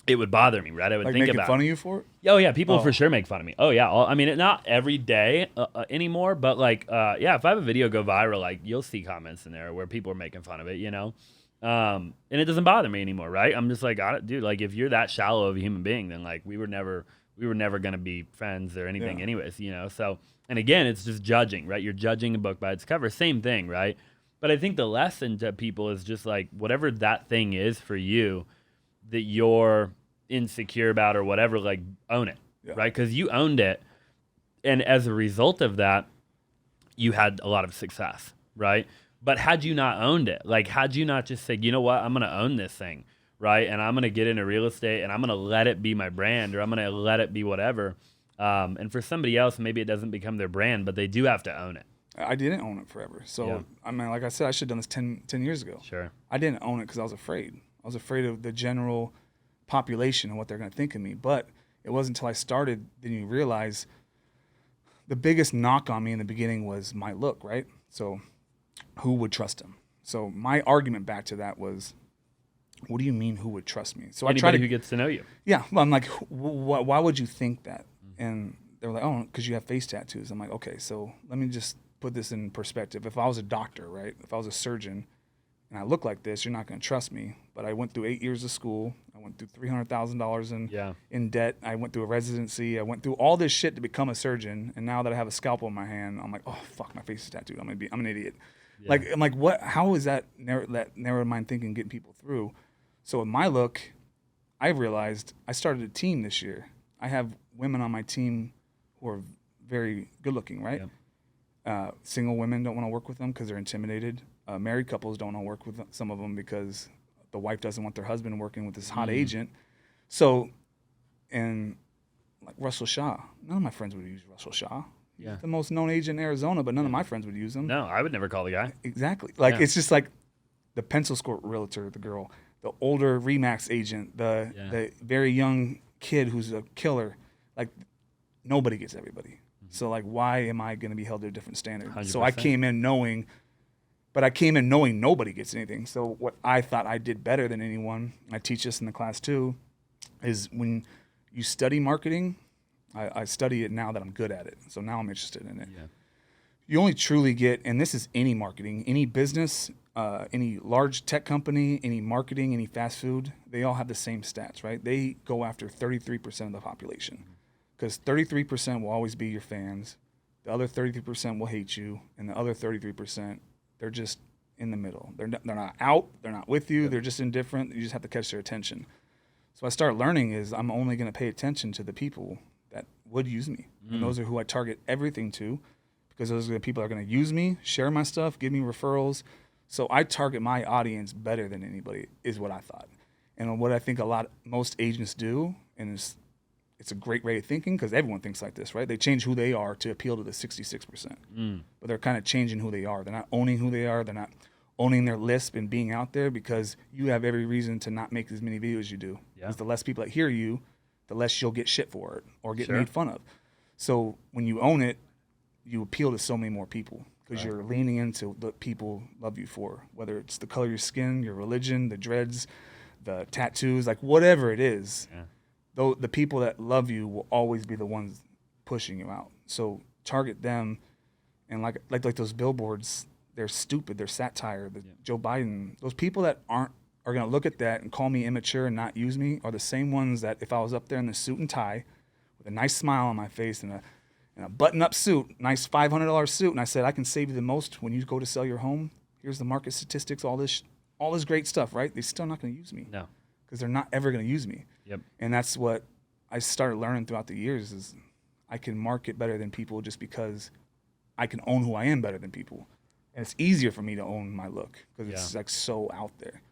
it would bother me, right? I would Like think making about fun of you for it? Oh yeah, people for sure make fun of me. Oh yeah, I mean, not every day anymore, but like, yeah, if I have a video go viral, like you'll see comments in there where people are making fun of it, you know, and it doesn't bother me anymore, right? I'm just like, dude, like if you're that shallow of a human being, then like we were never gonna be friends or anything, anyways, you know. So, and again, it's just judging, right? You're judging a book by its cover, same thing, right? But I think the lesson to people is just like whatever that thing is for you that you're insecure about or whatever, like own it, right? Because you owned it, and as a result of that, you had a lot of success, right? But had you not owned it, like had you not just said, you know what, I'm gonna own this thing, right? And I'm gonna get into real estate, and I'm gonna let it be my brand, or I'm gonna let it be whatever. And for somebody else, maybe it doesn't become their brand, but they do have to own it. I didn't own it forever. So, I mean, like I said, I should have done this 10 years ago. Sure. I didn't own it because I was afraid. I was afraid of the general population and what they're going to think of me. But it wasn't until I started, then you realize the biggest knock on me in the beginning was my look, right? So who would trust him? So my argument back to that was, what do you mean who would trust me? So Anybody who gets to know you. Yeah. Well, I'm like, why would you think that? And they were like, oh, because you have face tattoos. I'm like, okay, so let me just put this in perspective. If I was a doctor, right? If I was a surgeon and I look like this, you're not going to trust me. But I went through 8 years of school. I went through $300,000 in debt. I went through a residency. I went through all this shit to become a surgeon. And now that I have a scalpel in my hand, I'm like, oh fuck, my face is tattooed. I'm an idiot. Yeah. Like I'm like, what? How is that narrow mind thinking getting people through? So with my look, I realized I started a team this year. I have women on my team who are very good looking, right? Yep. Single women don't want to work with them because they're intimidated. Married couples don't want to work with some of them because the wife doesn't want their husband working with this hot agent. So, and like Russell Shaw, none of my friends would use Russell Shaw. He's the most known agent in Arizona, but none of my friends would use him. No, I would never call the guy. Exactly. Like it's just like the pencil skirt realtor, the girl, the older Remax agent, the very young kid who's a killer. Like nobody gets everybody. So like, why am I going to be held to a different standard? 100%. So I came in knowing nobody gets anything. So what I thought I did better than anyone, I teach this in the class too, is when you study marketing, I study it now that I'm good at it. So now I'm interested in it. Yeah. You only truly get, and this is any marketing, any business, any large tech company, any marketing, any fast food, they all have the same stats, right? They go after 33% of the population. Because 33% will always be your fans. The other 33% will hate you. And the other 33%, they're just in the middle. They're not out. They're not with you. Yep. They're just indifferent. You just have to catch their attention. So I start learning is I'm only going to pay attention to the people that would use me. And those are who I target everything to, because those are the people that are going to use me, share my stuff, give me referrals. So I target my audience better than anybody is what I thought. And what I think most agents do, and it's a great way of thinking because everyone thinks like this, right? They change who they are to appeal to the 66%. But they're kind of changing who they are. They're not owning who they are. They're not owning their lisp and being out there because you have every reason to not make as many videos as you do. Yeah. Because the less people that hear you, the less you'll get shit for it or get Sure. made fun of. So when you own it, you appeal to so many more people because you're leaning into what people love you for, whether it's the color of your skin, your religion, the dreads, the tattoos, like whatever it is. Yeah. Though the people that love you will always be the ones pushing you out. So target them, and like those billboards, they're stupid. They're satire. Joe Biden, those people that are gonna look at that and call me immature and not use me are the same ones that if I was up there in the suit and tie with a nice smile on my face and a button-up suit, nice $500 suit, and I said I can save you the most when you go to sell your home. Here's the market statistics, all this great stuff, right? They're still not gonna use me. No. Because they're not ever gonna use me. Yep. And that's what I started learning throughout the years is I can market better than people just because I can own who I am better than people. And it's easier for me to own my look because it's like so out there.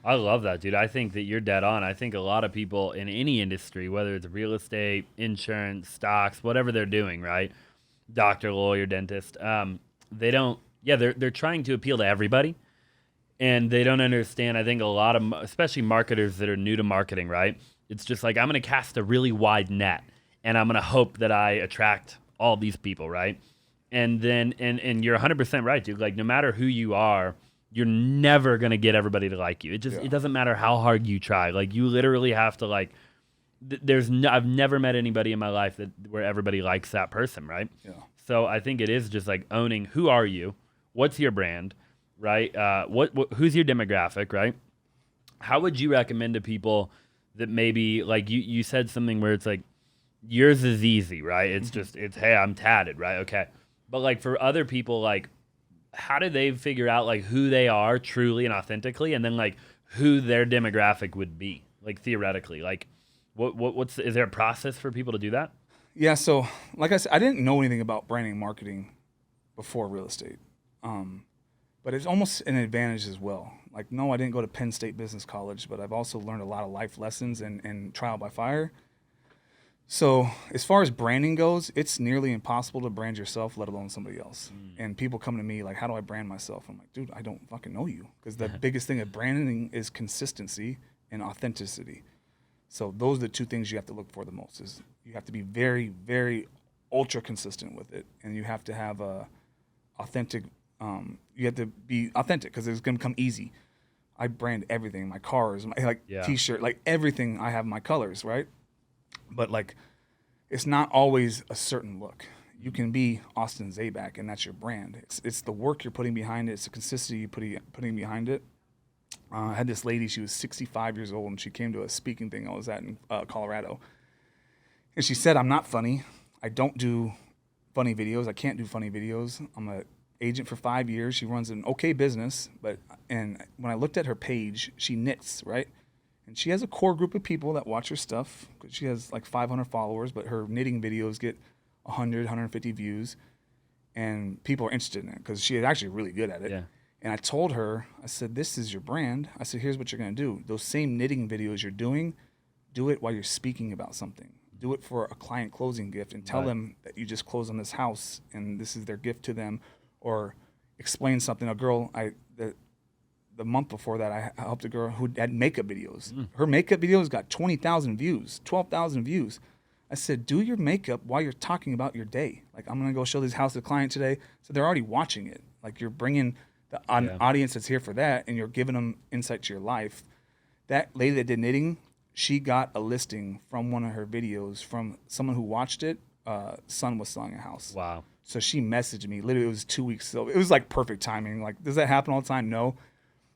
I love that, dude. I think that you're dead on. I think a lot of people in any industry, whether it's real estate, insurance, stocks, whatever they're doing, right? Doctor, lawyer, dentist, they don't, they're trying to appeal to everybody. And they don't understand, I think, a lot of, especially marketers that are new to marketing, right? It's just like, I'm going to cast a really wide net and I'm going to hope that I attract all these people, right? And then, and you're 100% right, dude. Like, no matter who you are, you're never going to get everybody to like you. It doesn't matter how hard you try. Like, you literally have to, like, I've never met anybody in my life where everybody likes that person, right? Yeah. So I think it is just like owning, who are you? What's your brand? Right? Who's your demographic, right? How would you recommend to people that maybe, like you said something where it's like, yours is easy, right? It's just, hey, I'm tatted, right? Okay. But like for other people, like, how do they figure out like who they are truly and authentically, and then like who their demographic would be, like theoretically? Like, is there a process for people to do that? Yeah. So like I said, I didn't know anything about branding and marketing before real estate. But it's almost an advantage as well. Like, no, I didn't go to Penn State Business College, but I've also learned a lot of life lessons and trial by fire. So as far as branding goes, it's nearly impossible to brand yourself, let alone somebody else. And people come to me like, how do I brand myself? I'm like, dude, I don't fucking know you. Because the biggest thing of branding is consistency and authenticity. So those are the two things you have to look for the most. Is you have to be very, very ultra consistent with it. And you have to have a authentic, you have to be authentic because it's going to become easy. I brand everything, my cars, my t-shirt, like everything I have my colors, right? But like, it's not always a certain look. You can be Austin Zaback, and that's your brand. It's the work you're putting behind it. It's the consistency you're putting behind it. I had this lady, she was 65 years old, and she came to a speaking thing I was at in Colorado. And she said, I'm not funny. I don't do funny videos. I can't do funny videos. I'm an agent for 5 years. She runs an okay business. And when I looked at her page, she knits, right? And she has a core group of people that watch her stuff. She has like 500 followers, but her knitting videos get 100, 150 views. And people are interested in it because she is actually really good at it. Yeah. And I told her, I said, this is your brand. I said, here's what you're going to do. Those same knitting videos you're doing, do it while you're speaking about something. Do it for a client closing gift and tell them that you just closed on this house and this is their gift to them. Or explain something. A girl, the month before that, I helped a girl who had makeup videos. Her makeup videos got 20,000 views, 12,000 views. I said, do your makeup while you're talking about your day. Like, I'm going to go show this house to a client today. So they're already watching it. Like, you're bringing the audience that's here for that, and you're giving them insight to your life. That lady that did knitting, she got a listing from one of her videos from someone who watched it. Son was selling a house. Wow. So she messaged me. Literally, it was 2 weeks. So it was like perfect timing. Like, does that happen all the time? No.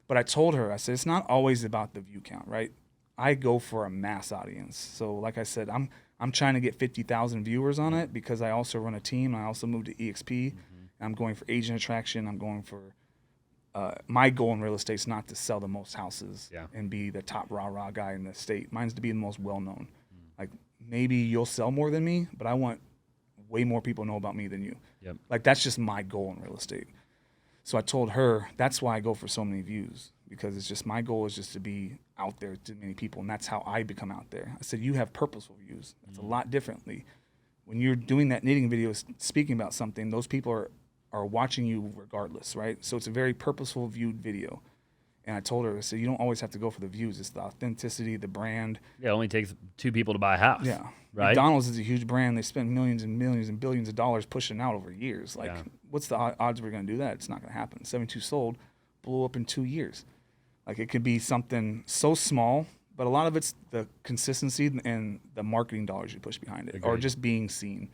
But I told her, I said, it's not always about the view count, right? I go for a mass audience. So like I said, I'm trying to get 50,000 viewers on it because I also run a team. I also moved to EXP. And I'm going for agent attraction. I'm going for my goal in real estate is not to sell the most houses and be the top rah-rah guy in the state. Mine's to be the most well-known. Like, maybe you'll sell more than me, but I want way more people know about me than you. Yep. Like, that's just my goal in real estate. So I told her that's why I go for so many views, because it's just my goal is just to be out there to many people, and that's how I become out there. I said, you have purposeful views. That's a lot differently. When you're doing that knitting video, speaking about something, those people are watching you regardless, right? So it's a very purposeful viewed video. And I told her, I said, you don't always have to go for the views. It's the authenticity, the brand. Yeah, it only takes 2 people to buy a house. Yeah. Right? McDonald's is a huge brand. They spend millions and millions and billions of dollars pushing out over years. Like, what's the odds we're going to do that? It's not going to happen. 72 sold, blew up in 2 years. Like, it could be something so small, but a lot of it's the consistency and the marketing dollars you push behind it. Agreed. Or just being seen.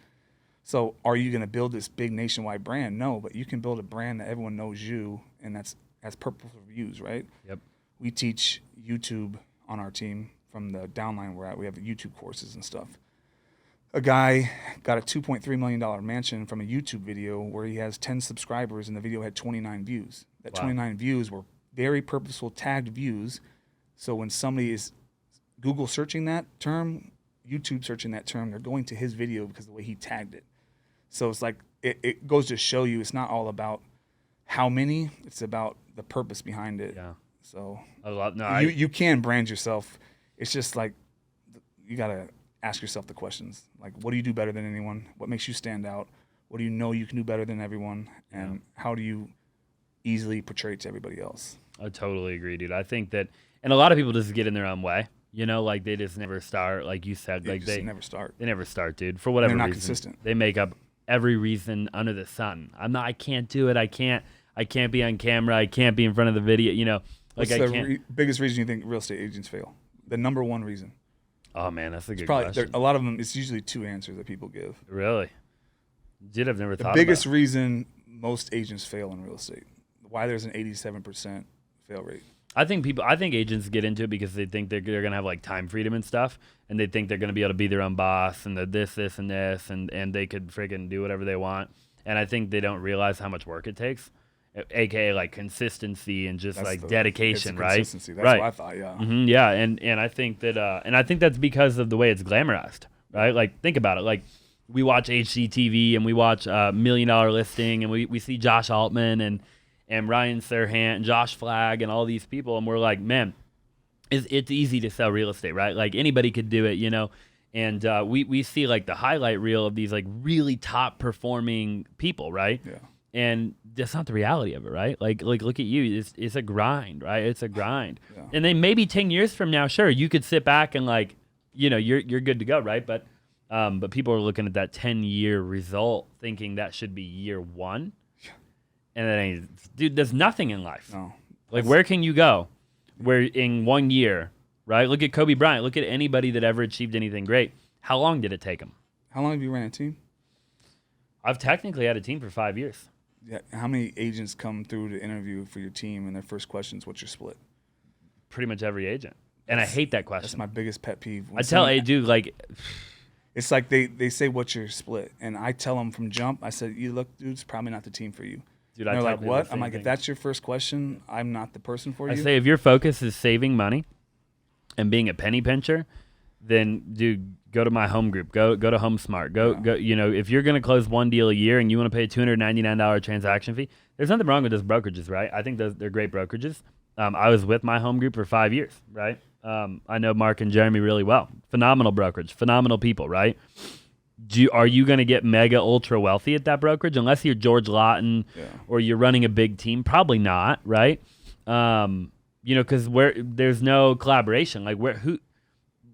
So are you going to build this big nationwide brand? No, but you can build a brand that everyone knows you, and that's has purposeful views, right? Yep. We teach YouTube on our team from the downline we're at. We have YouTube courses and stuff. A guy got a $2.3 million mansion from a YouTube video where he has 10 subscribers, and the video had 29 views. That 29 views were very purposeful tagged views. So when somebody is Google searching that term, YouTube searching that term, they're going to his video because of the way he tagged it. So it's like, it goes to show you it's not all about how many, it's about the purpose behind it. Yeah. So you can brand yourself. It's just like, you got to ask yourself the questions. Like, what do you do better than anyone? What makes you stand out? What do you know you can do better than everyone? And how do you easily portray it to everybody else? I totally agree, dude. I think that, and a lot of people just get in their own way. You know, like they just never start, like you said. They never start. They never start, dude. For whatever reason. They're not consistent. They make up every reason under the sun. I can't do it. I can't be on camera. I can't be in front of the video. You know, like what's the biggest reason you think real estate agents fail? The number one reason. Oh man, that's a good question. A lot of them. It's usually 2 answers that people give. Really? Dude, I've never thought. The biggest reason most agents fail in real estate. Why there's an 87% fail rate. I think agents get into it because they think they're going to have like time freedom and stuff, and they think they're going to be able to be their own boss and this, and this, and they could freaking do whatever they want. And I think they don't realize how much work it takes, aka like consistency and just dedication, right? Consistency. That's what I thought. Yeah. Mm-hmm, yeah, and I think that's because of the way it's glamorized, right? Like think about it, like. We watch HGTV and we watch $1 Million Listing, and we see Josh Altman and Ryan Serhant and Josh Flagg and all these people, and we're like, man, it's easy to sell real estate, right? Like anybody could do it, you know. And we see like the highlight reel of these like really top performing people, right? Yeah. And that's not the reality of it, right? Like look at you, it's a grind, right? It's a grind. Yeah. And then maybe 10 years from now, sure, you could sit back and like, you know, you're good to go, right? But people are looking at that 10-year result thinking that should be year one. And then, dude, there's nothing in life. No. Like, where can you go where in 1 year, right? Look at Kobe Bryant. Look at anybody that ever achieved anything great. How long did it take them? How long have you ran a team? I've technically had a team for 5 years. Yeah. How many agents come through to interview for your team, and their first question is, what's your split? Pretty much every agent. And I hate that question. That's my biggest pet peeve. I tell a dude, like... It's like they say, what's your split? And I tell them from jump, I said, you look, dude, it's probably not the team for you. Dude, and they're like, what? I'm like, if that's your first question, I'm not the person for you. I say, if your focus is saving money and being a penny pincher, then, dude, go to my home group. Go to HomeSmart. Go. You know, if you're going to close one deal a year and you want to pay a $299 transaction fee, there's nothing wrong with those brokerages, right? I think they're great brokerages. I was with my home group for 5 years, right? I know Mark and Jeremy really well. Phenomenal brokerage, phenomenal people, right? Are you going to get mega ultra wealthy at that brokerage unless you're George Lawton or you're running a big team? Probably not, right? You know, because there's no collaboration. Like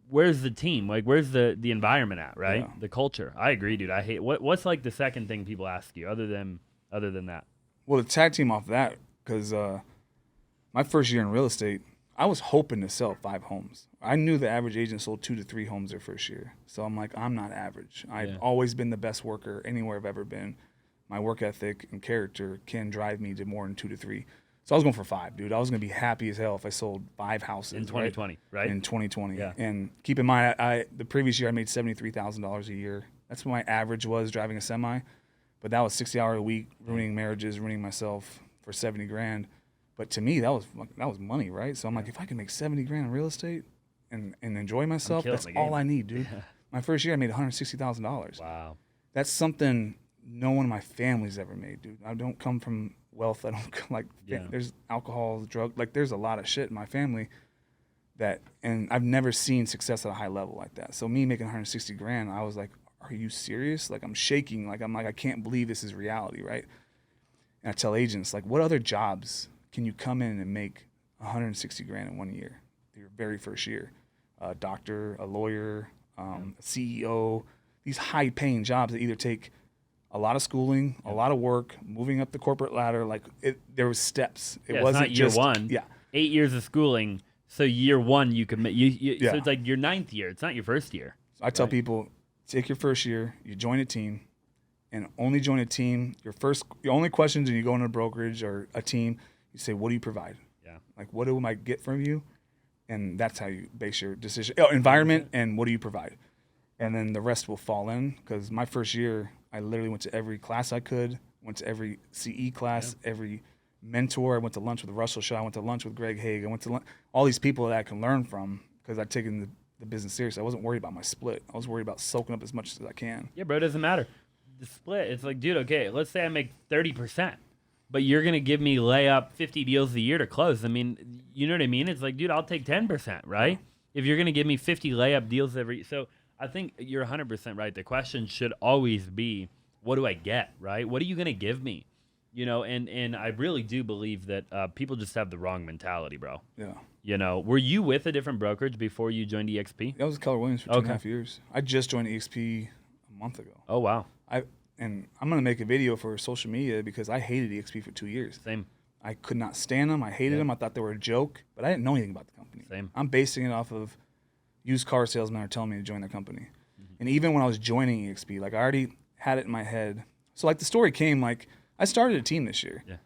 where's the team? Like where's the environment at, right? Yeah. The culture. I agree, dude. I hate what's like the second thing people ask you other than that. Well, the tag team off that, because my first year in real estate, I was hoping to sell 5 homes. I knew the average agent sold 2 to 3 homes their first year. So I'm like, I'm not average. I've always been the best worker anywhere I've ever been. My work ethic and character can drive me to more than 2 to 3. So I was going for 5, dude. I was going to be happy as hell if I sold 5 houses. In 2020, right? In 2020. Yeah. And keep in mind, the previous year I made $73,000 a year. That's what my average was driving a semi. But that was 60-hour a week, ruining marriages, ruining myself for $70,000. But to me, that was money, right? So I'm like, if I can make $70,000 in real estate and enjoy myself, that's all I need, dude. My first year, I made $160,000. Wow. That's something no one in my family's ever made, dude. I don't come from wealth. I don't there's alcohol, drug, like there's a lot of shit in my family and I've never seen success at a high level like that. So me making $160,000, I was like, are you serious? Like I'm shaking. I'm like, I can't believe this is reality, right? And I tell agents, like, what other jobs can you come in and make 160 grand in 1 year, your very first year. A doctor, a lawyer, a CEO, these high paying jobs that either take a lot of schooling, a lot of work, moving up the corporate ladder. Like there was steps. It wasn't it's not year just one. Yeah. 8 years of schooling. So year one, you could Yeah. So it's like your 9th year. It's not your first year. So I tell people, take your first year, you join a team, and only join a team. Your only questions when you go into a brokerage or a team, you say, what do you provide? Yeah. Like, what do I get from you? And that's how you base your decision. Oh, environment and what do you provide? And then the rest will fall in. Because my first year, I literally went to every class I could, went to every CE class, every mentor. I went to lunch with Russell Shaw. I went to lunch with Greg Haig. I went to all these people that I can learn from because I'd taken the business serious. I wasn't worried about my split. I was worried about soaking up as much as I can. Yeah, bro, it doesn't matter. The split, it's like, dude, okay, let's say I make 30%, but you're going to give me layup 50 deals a year to close. I mean, you know what I mean? It's like, dude, I'll take 10%, right? If you're going to give me 50 layup deals so I think you're 100% right. The question should always be, what do I get, right? What are you going to give me? You know, and I really do believe that people just have the wrong mentality, bro. Yeah. You know, were you with a different brokerage before you joined EXP? I was at Keller Williams for 2.5 years. I just joined EXP a month ago. Oh, wow. And I'm going to make a video for social media because I hated EXP for 2 years. Same. I could not stand them. I hated them. I thought they were a joke, but I didn't know anything about the company. Same. I'm basing it off of used car salesmen are telling me to join their company. And even when I was joining EXP, like I already had it in my head. So like the story came like I started a team this year. Yeah.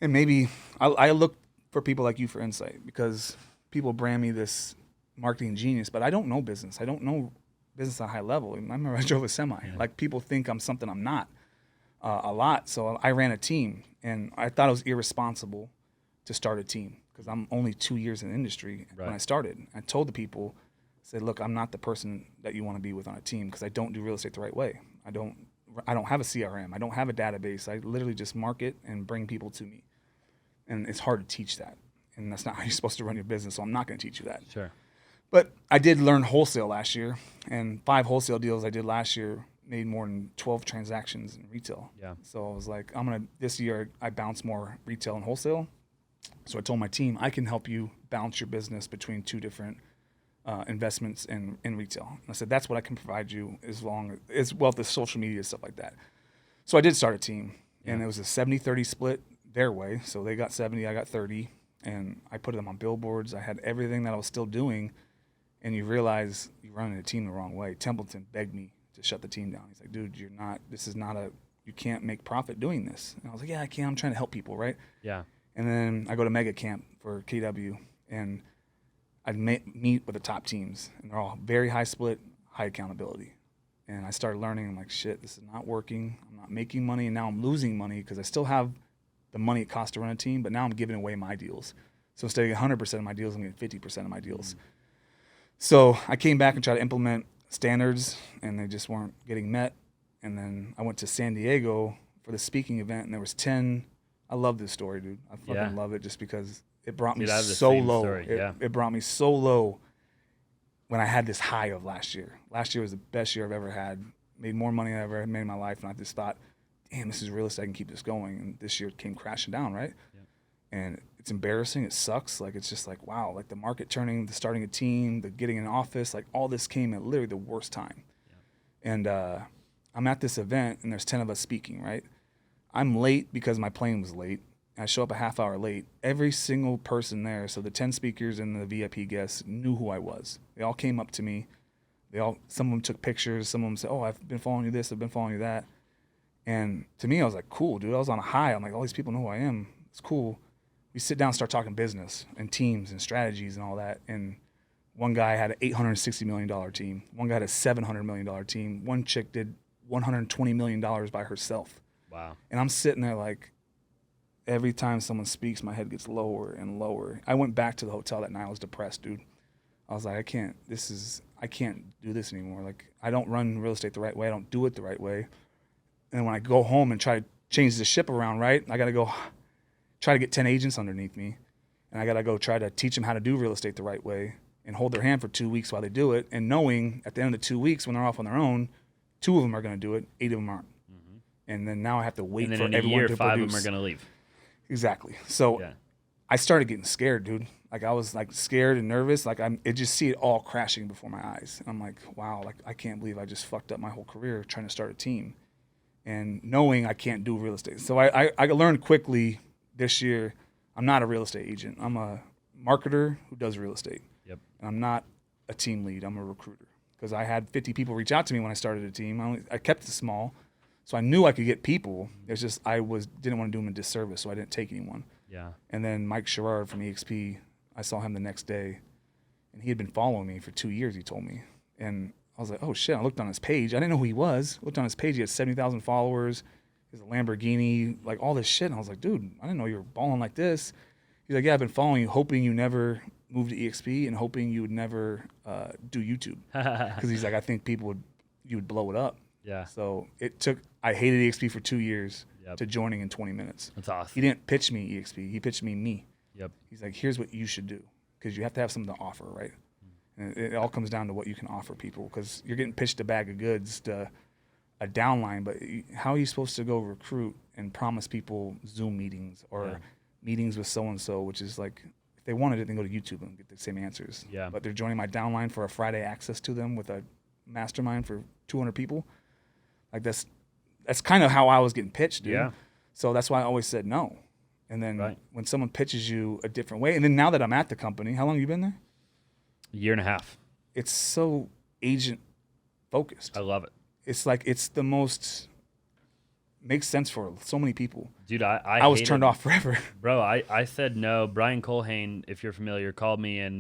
And maybe I look for people like you for insight because people brand me this marketing genius, but I don't know business. I don't know business at a high level. I remember I drove a semi. Yeah. Like people think I'm something I'm not a lot. So I ran a team and I thought it was irresponsible to start a team because I'm only 2 years in the industry when I started. I told the people, I said, look, I'm not the person that you want to be with on a team because I don't do real estate the right way. I don't have a CRM. I don't have a database. I literally just market and bring people to me. And it's hard to teach that. And that's not how you're supposed to run your business, so I'm not going to teach you that. Sure. But I did learn wholesale last year, and 5 wholesale deals I did last year made more than 12 transactions in retail. Yeah. So I was like, this year I bounce more retail and wholesale. So I told my team, I can help you bounce your business between 2 different investments in retail. And I said, that's what I can provide you as well as the social media, stuff like that. So I did start a team, and it was a 70-30 split their way. So they got 70, I got 30, and I put them on billboards. I had everything that I was still doing, and you realize you're running a team the wrong way. Templeton begged me to shut the team down. He's like, dude, you can't make profit doing this. And I was like, yeah, I can. I'm trying to help people, right? Yeah. And then I go to Mega Camp for KW, and I'd meet with the top teams, and they're all very high split, high accountability. And I started learning, I'm like, shit, this is not working. I'm not making money, and now I'm losing money because I still have the money it costs to run a team, but now I'm giving away my deals. So instead of 100% of my deals, I'm getting 50% of my deals. So I came back and tried to implement standards, and they just weren't getting met. And then I went to San Diego for the speaking event, and there was 10. I love this story, dude. I fucking love it just because it brought me so low. It brought me so low when I had this high of last year. Last year was the best year I've ever had. Made more money than I ever made in my life, and I just thought, damn, this is realistic. I can keep this going. And this year came crashing down, right? Yeah. And it's embarrassing. It sucks. Like, it's just like, wow, like the market turning, the starting a team, the getting an office, like all this came at literally the worst time. Yeah. And I'm at this event, and there's 10 of us speaking, right? I'm late because my plane was late. I show up a half hour late. Every single person there, so the 10 speakers and the VIP guests knew who I was. They all came up to me. Some of them took pictures. Some of them said, oh, I've been following you this, I've been following you that. And to me, I was like, cool, dude. I was on a high. I'm like, all these people know who I am. It's cool. We sit down and start talking business and teams and strategies and all that. And one guy had an $860 million team. One guy had a $700 million team. One chick did $120 million by herself. Wow. And I'm sitting there like, every time someone speaks, my head gets lower and lower. I went back to the hotel that night. I was depressed, dude. I was like, I can't do this anymore. Like, I don't run real estate the right way. I don't do it the right way. And when I go home and try to change the ship around, right, I got to go try to get 10 agents underneath me. And I got to go try to teach them how to do real estate the right way and hold their hand for 2 weeks while they do it. And knowing at the end of the 2 weeks when they're off on their own, 2 of them are going to do it, 8 of them aren't. And then now I have to wait for everyone to produce. 5 of them are going to leave. Exactly. So I started getting scared, dude. Like I was like scared and nervous. Like it just see it all crashing before my eyes. And I'm like, wow, like I can't believe I just fucked up my whole career trying to start a team and knowing I can't do real estate. So I learned quickly this year, I'm not a real estate agent. I'm a marketer who does real estate. Yep. And I'm not a team lead. I'm a recruiter. Because I had 50 people reach out to me when I started a team. I kept it small. So I knew I could get people. It's just didn't want to do them a disservice, so I didn't take anyone. Yeah. And then Mike Sherrard from EXP, I saw him the next day, and he had been following me for 2 years, he told me. And I was like, oh, shit. I looked on his page. I didn't know who he was. I looked on his page. He had 70,000 followers. He has a Lamborghini, like all this shit. And I was like, dude, I didn't know you were balling like this. He's like, yeah, I've been following you, hoping you never move to EXP and hoping you would never do YouTube. Because he's like, I think you would blow it up. Yeah. So I hated EXP for 2 years to joining in 20 minutes. That's awesome. He didn't pitch me EXP. He pitched me. Yep. He's like, here's what you should do. Because you have to have something to offer, right? And it all comes down to what you can offer people. Because you're getting pitched a bag of goods to a downline, but how are you supposed to go recruit and promise people Zoom meetings or meetings with so-and-so, which is like, if they wanted it, then go to YouTube and get the same answers. Yeah. But they're joining my downline for a Friday access to them with a mastermind for 200 people. Like that's kind of how I was getting pitched, dude. Yeah. So that's why I always said no. And then Right. when someone pitches you a different way, and then now that I'm at the company, how long have you been there? A year and a half. It's so agent focused. I love it. It's like it's the most makes sense for so many people. Dude, I was turned off forever. Bro, I said no. Brian Colhane, if you're familiar, called me in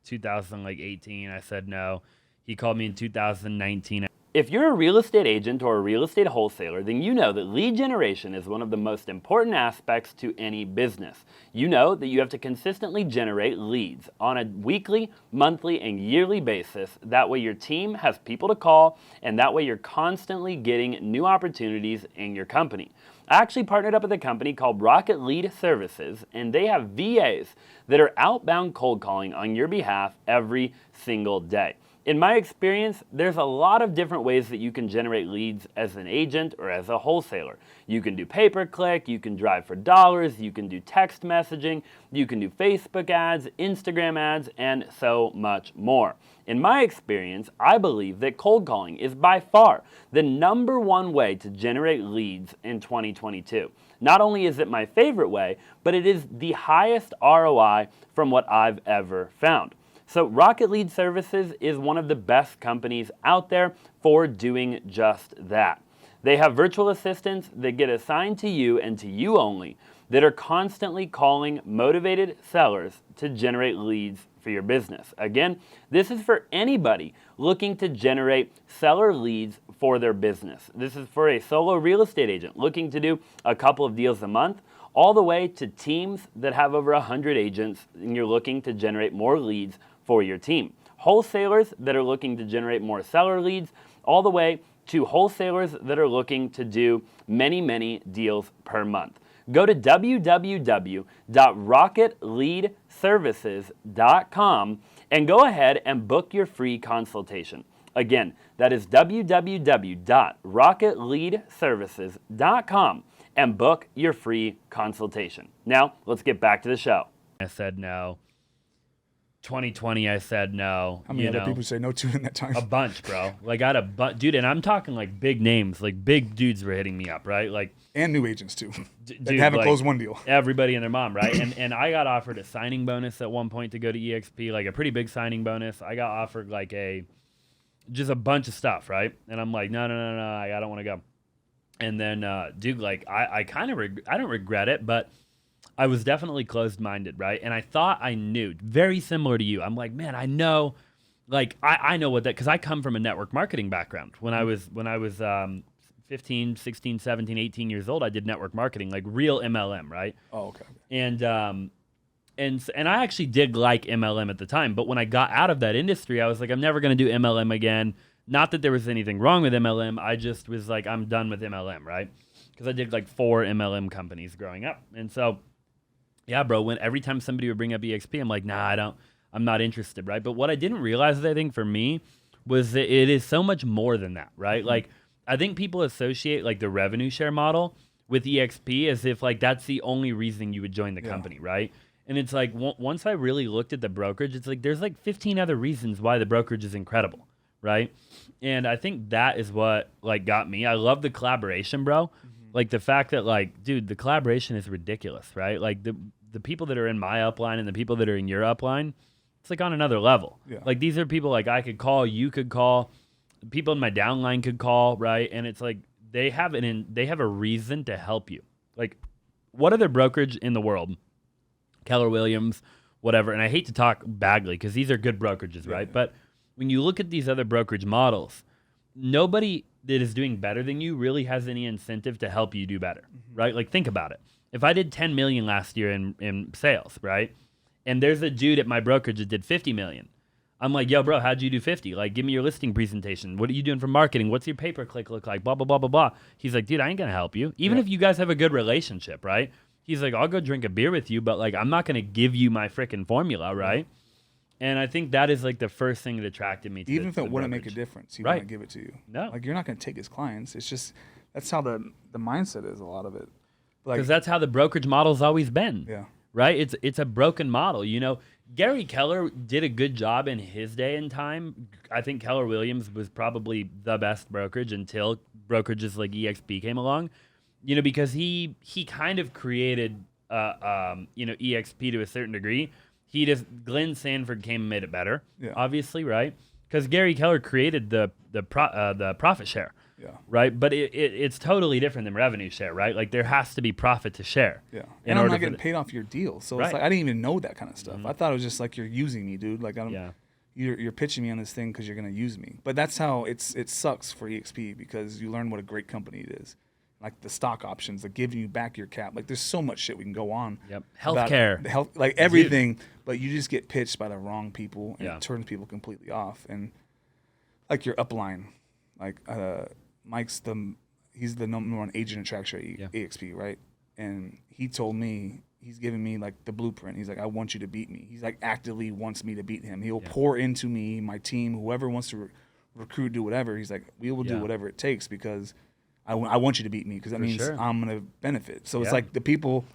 2018. I said no. He called me in 2019. If you're a real estate agent or a real estate wholesaler, then you know that lead generation is one of the most important aspects to any business. You know that you have to consistently generate leads on a weekly, monthly, and yearly basis. That way your team has people to call, and that way you're constantly getting new opportunities in your company. I actually partnered up with a company called Rocket Lead Services, and they have VAs that are outbound cold calling on your behalf every single day. In my experience, there's a lot of different ways that you can generate leads as an agent or as a wholesaler. You can do pay-per-click, you can drive for dollars, you can do text messaging, you can do Facebook ads, Instagram ads, and so much more. In my experience, I believe that cold calling is by far the #1 way to generate leads in 2022. Not only is it my favorite way, but it is the highest ROI from what I've ever found. So Rocket Lead Services is one of the best companies out there for doing just that. They have virtual assistants that get assigned to you and to you only that are constantly calling motivated sellers to generate leads for your business. Again, this is for anybody looking to generate seller leads for their business. This is for a solo real estate agent looking to do a couple of deals a month, all the way to teams that have over 100 agents and you're looking to generate more leads for your team. Wholesalers that are looking to generate more seller leads, all the way to wholesalers that are looking to do many, many deals per month. Go to www.rocketleadservices.com and go ahead and book your free consultation. Again, that is www.rocketleadservices.com and book your free consultation. Now, let's get back to the show. I said no. 2020, I said no. How many other people say no to in that time? A bunch, bro. Like, I had a bunch. Dude, and I'm talking like big names. Like, big dudes were hitting me up, right? Like, and new agents, too. Dude, haven't like, closed one deal. Everybody and their mom, right? And I got offered a signing bonus at one point to go to EXP, like a pretty big signing bonus. I got offered like just a bunch of stuff, right? And I'm like, no, I don't want to go. And then, dude, like, I kind of, I don't regret it, but I was definitely closed-minded, right? And I thought I knew, very similar to you. I'm like, man, I know, like, I know what that, because I come from a network marketing background. When I was 15, 16, 17, 18 years old, I did network marketing, like real MLM, right? Oh, okay. And I actually did like MLM at the time, but when I got out of that industry, I was like, I'm never going to do MLM again. Not that there was anything wrong with MLM. I just was like, I'm done with MLM, right? Because I did like 4 MLM companies growing up. And so, yeah, bro, every time somebody would bring up EXP, I'm like, nah, I'm not interested, right? But what I didn't realize, I think, for me, was that it is so much more than that, right? Mm-hmm. Like, I think people associate, like, the revenue share model with EXP as if, like, that's the only reason you would join the company, right? And it's like once I really looked at the brokerage, it's like there's like 15 other reasons why the brokerage is incredible, right? And I think that is what like got me. I love the collaboration, bro. Like the fact that like, dude, the collaboration is ridiculous, right? Like the people that are in my upline and the people that are in your upline, it's like on another level. Yeah. Like these are people like I could call, you could call, people in my downline could call, right? And it's like they have a reason to help you. Like what other brokerage in the world, Keller Williams, whatever, and I hate to talk badly because these are good brokerages, right? Yeah. But when you look at these other brokerage models, nobody that is doing better than you really has any incentive to help you do better, right? Like think about it. If I did 10 million last year in sales, right? And there's a dude at my brokerage that did 50 million. I'm like, yo, bro, how'd you do 50? Like, give me your listing presentation. What are you doing for marketing? What's your pay-per-click look like? Blah, blah, blah, blah, blah. He's like, dude, I ain't going to help you. Even if you guys have a good relationship, right? He's like, I'll go drink a beer with you, but like, I'm not going to give you my freaking formula, right? And I think that is like the first thing that attracted me to Even the, if it the wouldn't brokerage. make a difference, he Right. wouldn't give it to you. No. Like you're not going to take his clients. It's just that's how the mindset is. A lot of it. Like Because that's how the brokerage model's always been. yeah, Right? It's a broken model. You know, Gary Keller did a good job in his day and time. I think Keller Williams was probably the best brokerage until brokerages like EXP came along. You know, because he kind of created EXP to a certain degree. Glenn Sanford came and made it better. Yeah. Obviously, right? Because Gary Keller created the profit share. yeah, Right, but it's totally different than revenue share, right? Like there has to be profit to share. yeah. In And I'm order not for getting the- paid off your deal, so it's Right. like I didn't even know that kind of stuff. I thought it was just like you're using me, dude. Like Yeah. you're pitching me on this thing because you're gonna use me. But that's how it sucks for EXP because you learn what a great company it is. Like the stock options, like giving you back your cap. Like there's so much shit we can go on. Yep. about Healthcare. the health, like everything. But you just get pitched by the wrong people, and Yeah. it turns people completely off. And like your upline, like Mike's he's the number one agent attractor at EXP, right? And he told me he's giving me like the blueprint. He's like, I want you to beat me. He's like actively wants me to beat him. He'll pour into me, my team, whoever wants to recruit, do whatever. He's like, we will do Yeah. whatever it takes because I want you to beat me because that means sure. I'm gonna benefit. So it's Yeah. like the people,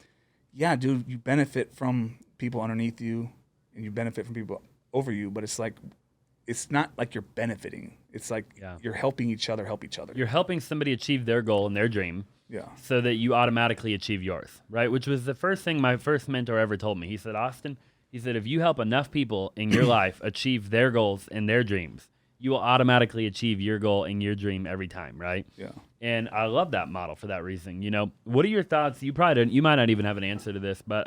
yeah, dude, you benefit from people underneath you, and you benefit from people over you. But it's like, it's not like you're benefiting. It's like Yeah. you're helping each other help each other. You're helping somebody achieve their goal and their dream Yeah. so that you automatically achieve yours, right? Which was the first thing my first mentor ever told me. He said, Austin, he said, if you help enough people in your life achieve their goals and their dreams, you will automatically achieve your goal and your dream every time, right? Yeah. And I love that model for that reason. You know, what are your thoughts? You might not even have an answer to this, but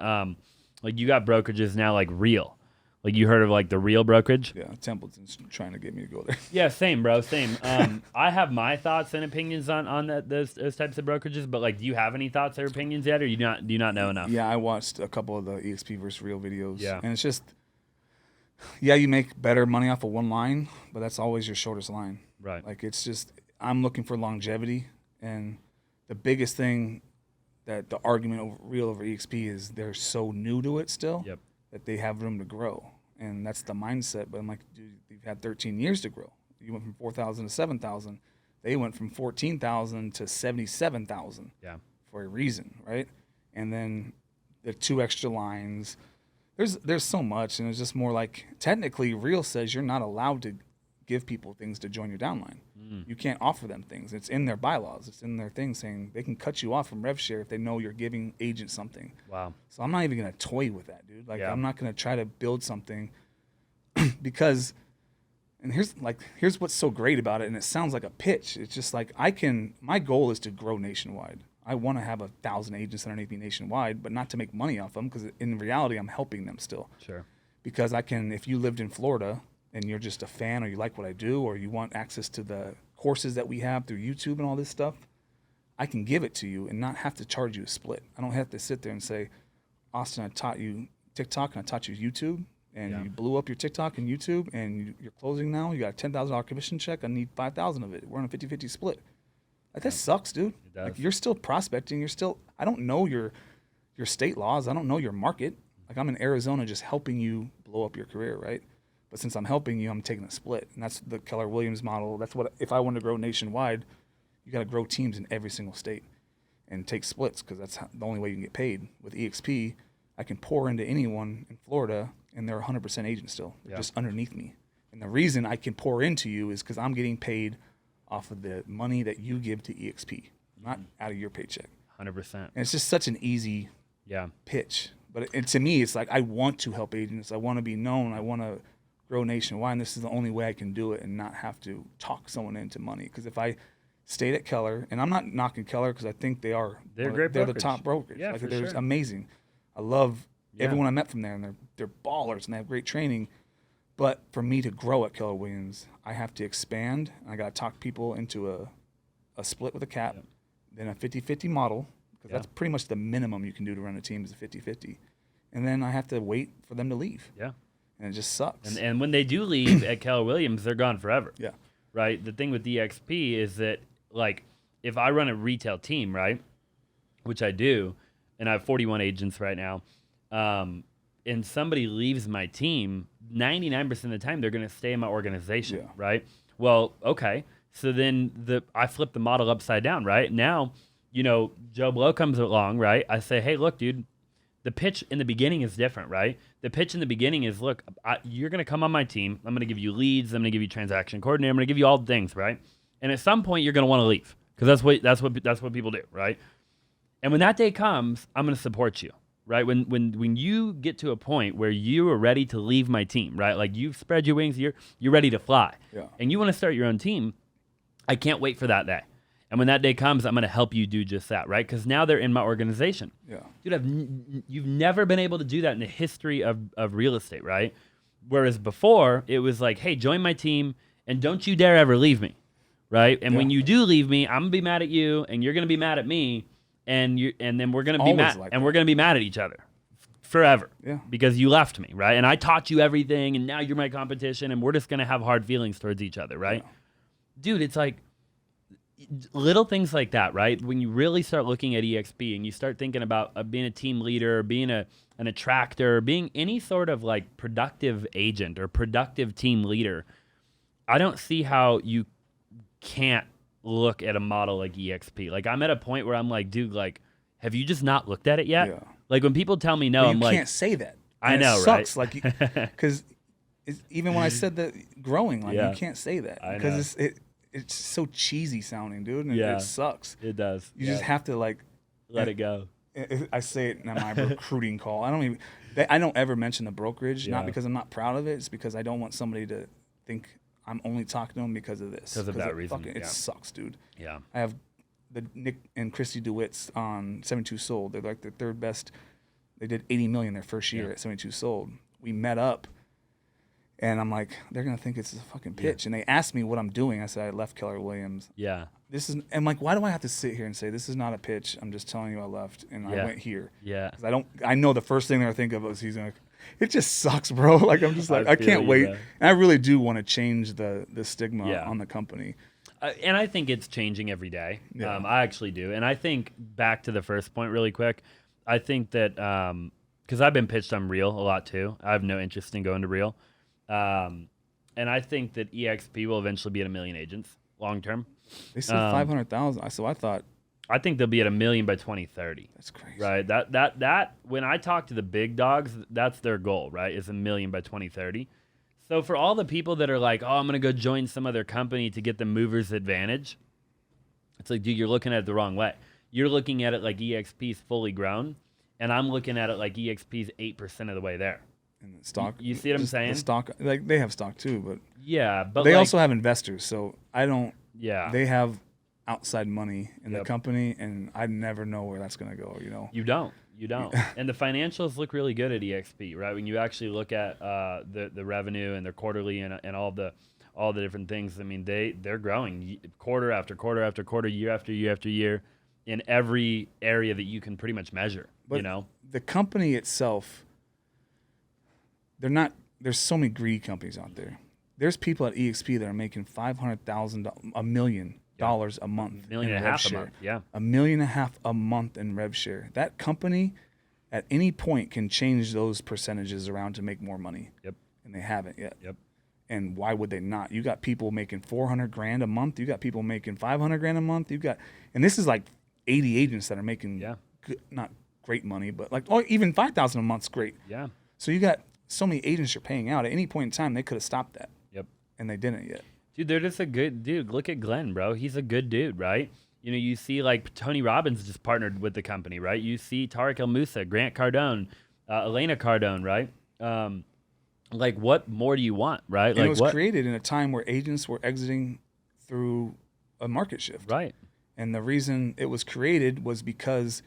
like you got brokerages now like Real. Like you heard of like the Real brokerage? Yeah. Templeton's trying to get me to go there. Yeah, same, bro, same. I have my thoughts and opinions on those types of brokerages, but like, do you have any thoughts or opinions yet, or do you not know enough? Yeah, I watched a couple of the EXP versus Real videos. Yeah. And it's just, yeah, you make better money off of one line, but that's always your shortest line. Right. Like it's just, I'm looking for longevity, and the biggest thing that the argument over Real over EXP is they're so new to it still Yep. that they have room to grow, and that's the mindset. But I'm like, dude, you've had 13 years to grow. You went from 4,000 to 7,000. They went from 14,000 to 77,000. Yeah. For a reason, right? And then the 2 extra lines. There's so much, and it's just more like technically Real says you're not allowed to give people things to join your downline. You can't offer them things. It's in their bylaws. It's in their thing saying they can cut you off from rev share if they know you're giving agents something. Wow. So I'm not even gonna toy with that, dude. Like Yeah. I'm not gonna try to build something because, and here's what's so great about it, and it sounds like a pitch. It's just like my goal is to grow nationwide. I want to have 1,000 agents underneath me nationwide, but not to make money off them, because in reality, I'm helping them still. Sure. Because if you lived in Florida and you're just a fan, or you like what I do, or you want access to the courses that we have through YouTube and all this stuff, I can give it to you and not have to charge you a split. I don't have to sit there and say, Austin, I taught you TikTok and I taught you YouTube, and Yeah. you blew up your TikTok and YouTube, and you're closing now. You got a $10,000 commission check. I need 5,000 of it. We're on a 50-50 split. Like, that sucks, dude. It does. Like, you're still prospecting. I don't know your state laws. I don't know your market. Like, I'm in Arizona just helping you blow up your career, right? But since I'm helping you, I'm taking a split. And that's the Keller Williams model. That's what, if I want to grow nationwide, you got to grow teams in every single state and take splits, because that's the only way you can get paid. With EXP, I can pour into anyone in Florida, and they're 100% agent still. They're just underneath me. And the reason I can pour into you is because I'm getting paid off of the money that you give to EXP, not out of your paycheck. 100%. And it's just such an easy pitch. But to me, it's like I want to help agents. I want to be known. I want to grow nationwide. And this is the only way I can do it and not have to talk someone into money. Because if I stayed at Keller, and I'm not knocking Keller because I think they're great. They're the top brokerage. Yeah, like, for they're sure. amazing. I love everyone I met from there, and they're ballers and they have great training. But for me to grow at Keller Williams, I have to expand. I got to talk people into a split with a cap, then a 50-50 model, because that's pretty much the minimum you can do to run a team is a 50-50. And then I have to wait for them to leave. Yeah. And it just sucks. And when they do leave at Keller Williams, they're gone forever. Yeah. Right? The thing with EXP is that, like, if I run a retail team, right, which I do, and I have 41 agents right now, and somebody leaves my team, 99% of the time they're going to stay in my organization, right? Well, okay. So then I flip the model upside down, right? Now, Joe Blow comes along, right? I say, hey, look, dude, the pitch in the beginning is different, right? The pitch in the beginning is, look, you're going to come on my team. I'm going to give you leads. I'm going to give you transaction coordinator. I'm going to give you all the things, right? And at some point, you're going to want to leave because that's what people do, right? And when that day comes, I'm going to support you, right? When you get to a point where you are ready to leave my team, right? Like you've spread your wings, you're ready to fly, and you want to start your own team. I can't wait for that day. And when that day comes, I'm going to help you do just that, right? Because now they're in my organization. Yeah. Dude, you've never been able to do that in the history of real estate, right? Whereas before, it was like, hey, join my team, and don't you dare ever leave me, right? And when you do leave me, I'm going to be mad at you, and you're going to be mad at me, and then we're going to be mad, and we're going to be mad at each other forever because you left me, right? And I taught you everything, and now you're my competition, and we're just going to have hard feelings towards each other, right? Yeah. Dude, it's like little things like that, right? When you really start looking at EXP and you start thinking about being a team leader, being an attractor, being any sort of like productive agent or productive team leader, I don't see how you can't look at a model like EXP. Like I'm at a point where I'm like, dude, like, have you just not looked at it yet? Yeah. Like when people tell me no, but I'm like, you can't say that. I know, it sucks. right? Like, because even when I said that growing, like you can't say that because it's so cheesy sounding, dude, and it sucks. It does. You just have to like let it go. I say it in my recruiting call. I don't ever mention the brokerage, not because I'm not proud of it. It's because I don't want somebody to think I'm only talking to them because of this. Because of that reason. It sucks, dude. Yeah. I have the Nick and Christy DeWitt's on 72 Sold. They're like the third best. They did $80 million their first year at 72 Sold. We met up. And I'm like, they're going to think it's a fucking pitch. And they asked me what I'm doing. I said, I left Keller Williams. Yeah. And like, why do I have to sit here and say, this is not a pitch? I'm just telling you I left and I went here. Yeah. Because I know the first thing they're think of is he's going to, it just sucks, bro. Like, I'm just like, I can't wait. And I really do want to change the stigma on the company. And I think it's changing every day. Yeah. I actually do. And I think back to the first point really quick, I think that, because I've been pitched on Real a lot too. I have no interest in going to Real. And I think that EXP will eventually be at 1 million agents long term. They said 500,000. So I think they'll be at 1 million by 2030. That's crazy. Right. That when I talk to the big dogs, that's their goal, right? Is 1 million by 2030. So for all the people that are like, oh, I'm gonna go join some other company to get the mover's advantage, it's like, dude, you're looking at it the wrong way. You're looking at it like EXP's fully grown, and I'm looking at it like EXP's 8% of the way there. And the stock, you see what I'm saying? The stock, like they have stock too, but but they also have investors. So I don't. Yeah, they have outside money in the company, and I never know where that's gonna go. You don't. And the financials look really good at EXP, right? When you actually look at the revenue and their quarterly and all the different things. I mean, they're growing quarter after quarter after quarter, year after year after year, in every area that you can pretty much measure. But the company itself. There's so many greedy companies out there. There's people at EXP that are making $500,000, $1 million a month. $1.5 million a month, yeah. $1.5 million a month in rev share. That company at any point can change those percentages around to make more money. Yep. And they haven't yet. Yep. And why would they not? You got people making $400,000 a month. You got people making $500,000 a month. And this is like 80 agents that are making not great money, but like, or even 5,000 a month's great. Yeah. So you got so many agents you're paying out. At any point in time, they could have stopped that. Yep. And they didn't yet. Dude, they're just a good dude. Look at Glenn, bro. He's a good dude, right? You know, you see like Tony Robbins just partnered with the company, right? You see Tariq El Moussa, Grant Cardone, Elena Cardone, right? Like, what more do you want, right? And like, it was what? created in a time where agents were exiting through a market shift. Right. And the reason it was created was because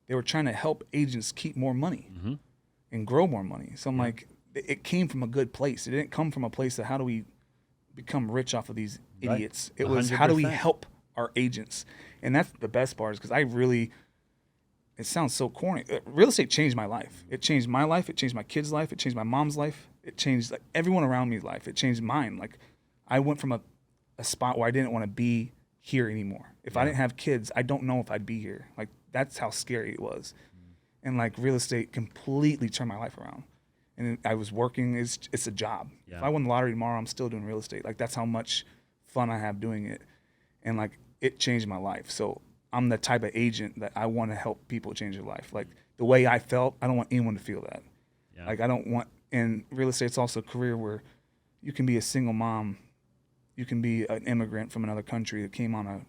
they were trying to help agents keep more money and grow more money. So I'm like, it came from a good place. It didn't come from a place of how do we become rich off of these idiots. It was how do we 100%. help our agents? And that's the best part, is because it sounds so corny. Real estate changed my life. It changed my life. It changed my kids' life. It changed my mom's life. It changed like everyone around me's life. It changed mine. Like, I went from a spot where I didn't want to be here anymore. If I didn't have kids, I don't know if I'd be here. Like, that's how scary it was. And like, real estate completely turned my life around. And I was working. It's a job. Yeah. If I won the lottery tomorrow, I'm still doing real estate. Like, that's how much fun I have doing it. And like, it changed my life. So I'm the type of agent that I want to help people change their life. Like, the way I felt, I don't want anyone to feel that. Yeah. Like, I don't want, and real estate's also a career where you can be a single mom. You can be an immigrant from another country that came on a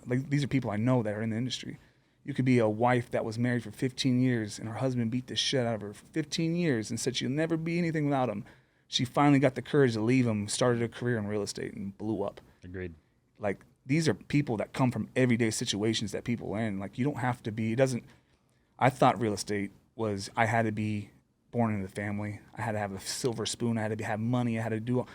like, these are people I know that are in the industry. You could be a wife that was married for 15 years and her husband beat the shit out of her for 15 years and said she'll never be anything without him. She finally got the courage to leave him, started a career in real estate, and blew up. Agreed. Like, these are people that come from everyday situations that people are in. Like, you don't have to be, I thought real estate was, I had to be born into the family. I had to have a silver spoon. I had to have money. I had to do all,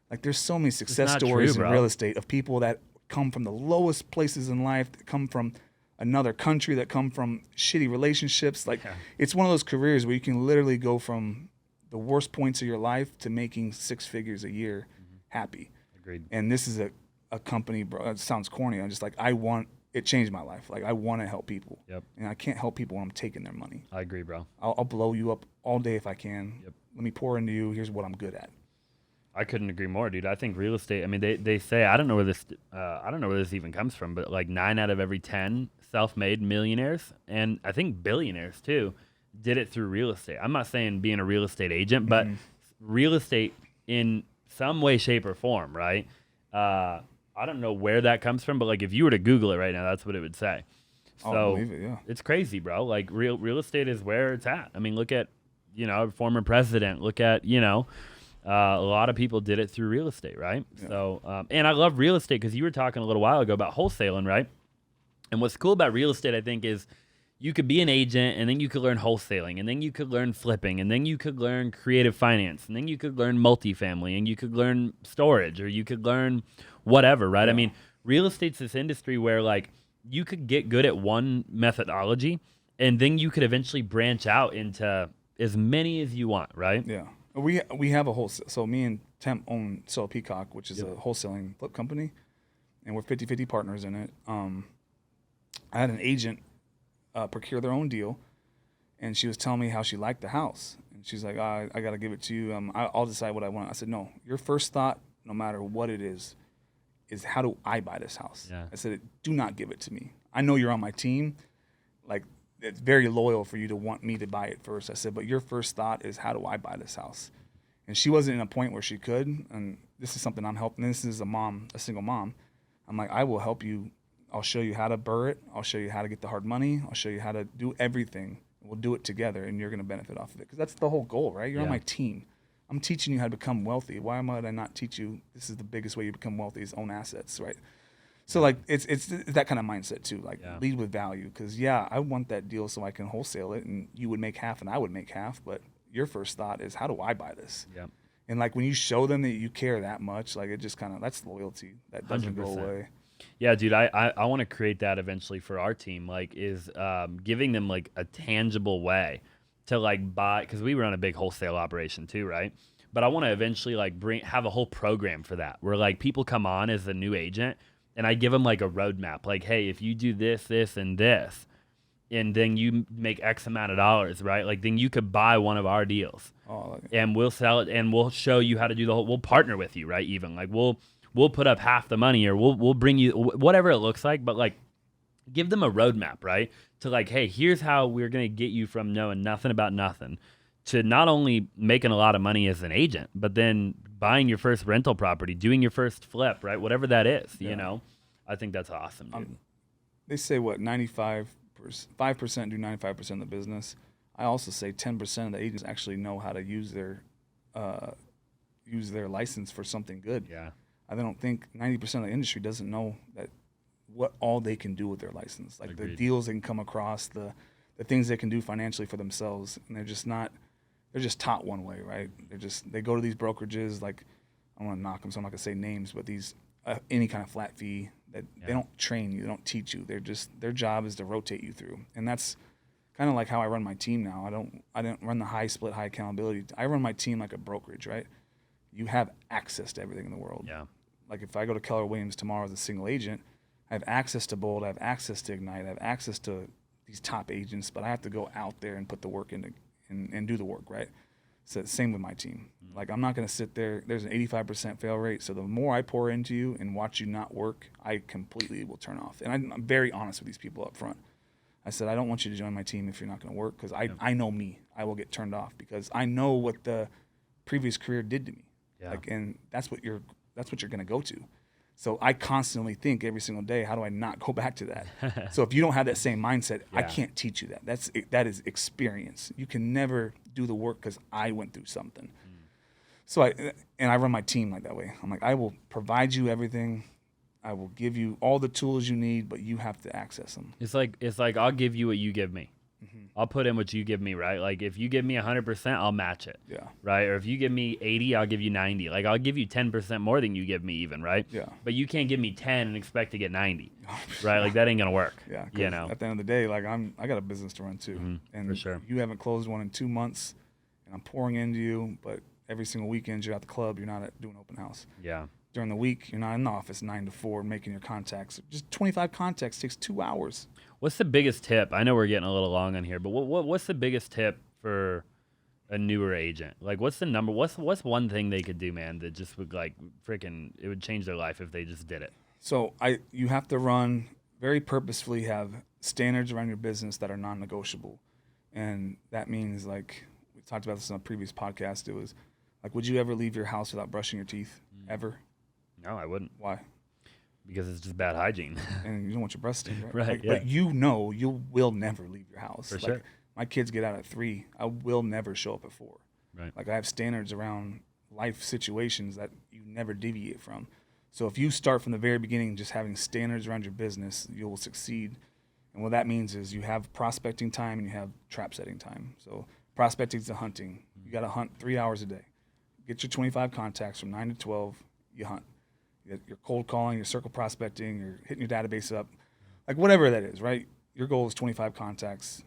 like, there's so many success not stories true, in bro. real estate of people that come from the lowest places in life, that come from another country, that come from shitty relationships. Like, it's one of those careers where you can literally go from the worst points of your life to making 6 figures a year happy. Agreed. And this is a company, bro. It sounds corny. I'm just like, it changed my life. Like, I want to help people. Yep. And I can't help people when I'm taking their money. I agree, bro. I'll blow you up all day if I can. Yep. Let me pour into you. Here's what I'm good at. I couldn't agree more, dude. I think real estate, I mean, they say, I don't know where this even comes from, but like 9 out of every 10 self-made millionaires, and I think billionaires too, did it through real estate. I'm not saying being a real estate agent, but real estate in some way, shape, or form, right? I don't know where that comes from, but like, if you were to Google it right now, that's what it would say. I'll So believe it, yeah. it's crazy, bro. Like, real estate is where it's at. I mean, look at, a former president. Look at, a lot of people did it through real estate, right? Yeah. So, and I love real estate because you were talking a little while ago about wholesaling, right? And what's cool about real estate, I think, is you could be an agent, and then you could learn wholesaling, and then you could learn flipping, and then you could learn creative finance, and then you could learn multifamily, and you could learn storage, or you could learn whatever, right? Yeah. I mean, real estate's this industry where, like, you could get good at one methodology, and then you could eventually branch out into as many as you want, right? Yeah. We have a wholesale. So me and Temp own Sell Peacock, which is a wholesaling flip company, and we're 50-50 partners in it. I had an agent procure their own deal, and she was telling me how she liked the house. And she's like, I got to give it to you. I'll decide what I want. I said, no, your first thought, no matter what it is how do I buy this house? Yeah. I said, do not give it to me. I know you're on my team. Like, it's very loyal for you to want me to buy it first. I said, but your first thought is, how do I buy this house? And she wasn't in a point where she could. And this is something I'm helping. This is a single mom. I'm like, I will help you. I'll show you how to burr it. I'll show you how to get the hard money. I'll show you how to do everything. We'll do it together, and you're going to benefit off of it. Because that's the whole goal, right? You're on my team. I'm teaching you how to become wealthy. Why might I not teach you this is the biggest way you become wealthy is own assets, right? So, like, it's that kind of mindset, too. Like, lead with value. Because, I want that deal so I can wholesale it, and you would make half and I would make half. But your first thought is, how do I buy this? Yep. And, like, when you show them that you care that much, like, it just kind of, that's loyalty. That doesn't 100%. go away. Yeah, dude, I want to create that eventually for our team, like, is giving them, like, a tangible way to, like, buy, because we run a big wholesale operation too, right? But I want to eventually, like, have a whole program for that, where, like, people come on as a new agent, and I give them, like, a roadmap, like, hey, if you do this, this, and this, and then you make X amount of dollars, right? Like, then you could buy one of our deals, and we'll sell it, and we'll show you how to do we'll partner with you, right? Even, like, we'll put up half the money, or we'll bring you whatever it looks like, but, like, give them a roadmap, right? To like, hey, here's how we're going to get you from knowing nothing about nothing to not only making a lot of money as an agent, but then buying your first rental property, doing your first flip, right? Whatever that is, you know? I think that's awesome, dude. They say what 5% do 95% of the business. I also say 10% of the agents actually know how to use their license for something good. Yeah. I don't think 90% of the industry doesn't know that what all they can do with their license, like Agreed. the deals they can come across, the things they can do financially for themselves, and they're just taught one way, right? They go to these brokerages, like I don't want to knock them, so I'm not gonna say names, but these any kind of flat fee that they don't train you, they don't teach you. Their job is to rotate you through, and that's kind of like how I run my team now. I don't run the high split, high accountability. I run my team like a brokerage, right? You have access to everything in the world. Yeah. Like if I go to Keller Williams tomorrow as a single agent, I have access to Bold, I have access to Ignite, I have access to these top agents, but I have to go out there and put the work in and do the work, right? So same with my team. Like I'm not going to sit there. There's an 85% fail rate. So the more I pour into you and watch you not work, I completely will turn off. And I'm very honest with these people up front. I said, I don't want you to join my team if you're not going to work because I know me. I will get turned off because I know what the previous career did to me. Yeah. Like, and that's what you're going to go to. So I constantly think every single day, how do I not go back to that? So if you don't have that same mindset, I can't teach you that. That is experience. You can never do the work because I went through something. So I run my team like that way. I'm like, I will provide you everything. I will give you all the tools you need, but you have to access them. It's like I'll give you what you give me. I'll put in what you give me, right? Like if you give me 100%, I'll match it. Yeah. Right? Or if you give me 80, I'll give you 90. Like I'll give you 10% more than you give me even, right? Yeah. But you can't give me 10 and expect to get 90. Right? Like that ain't going to work. Yeah. You know. At the end of the day, like I got a business to run too. And for sure. You haven't closed one in 2 months and I'm pouring into you, but every single weekend you're at the club, you're not doing open house. Yeah. During the week, you're not in the office 9 to 4 making your contacts. Just 25 contacts takes 2 hours. What's the biggest tip? I know we're getting a little long on here, but what's the biggest tip for a newer agent? Like, what's the number? What's one thing they could do, man, that just would like freaking it would change their life if they just did it? So you have to run very purposefully, have standards around your business that are non-negotiable, and that means like we talked about this on a previous podcast. It was like, would you ever leave your house without brushing your teeth ever? No, I wouldn't. Why? Because it's just bad hygiene. And you don't want your breath stink, right? Right, Like, yeah. But you will never leave your house. For like, sure. My kids get out at 3. I will never show up at 4. Right. Like I have standards around life situations that you never deviate from. So if you start from the very beginning just having standards around your business, you will succeed. And what that means is you have prospecting time and you have trap setting time. So prospecting is the hunting. You got to hunt 3 hours a day. Get your 25 contacts from 9 to 12. You hunt. You're cold calling, you're circle prospecting, you're hitting your database up, like whatever that is, right? Your goal is 25 contacts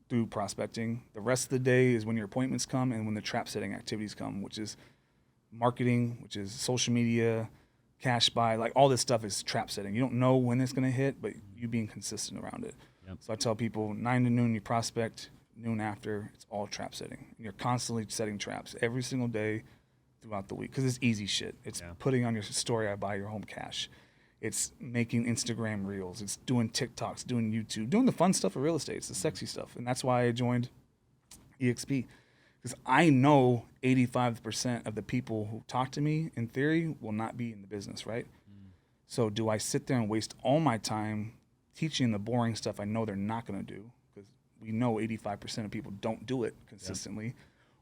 through prospecting. The rest of the day is when your appointments come and when the trap setting activities come, which is marketing, which is social media, cash buy, like all this stuff is trap setting. You don't know when it's going to hit, but you being consistent around it. Yep. So I tell people 9 to noon you prospect, noon after, it's all trap setting. And you're constantly setting traps every single day throughout the week because it's easy shit. It's putting on your story, I buy your home cash. It's making Instagram reels. It's doing TikToks, doing YouTube, doing the fun stuff of real estate. It's the sexy stuff. And that's why I joined EXP because I know 85% of the people who talk to me in theory will not be in the business, right? So do I sit there and waste all my time teaching the boring stuff I know they're not going to do because we know 85% of people don't do it consistently?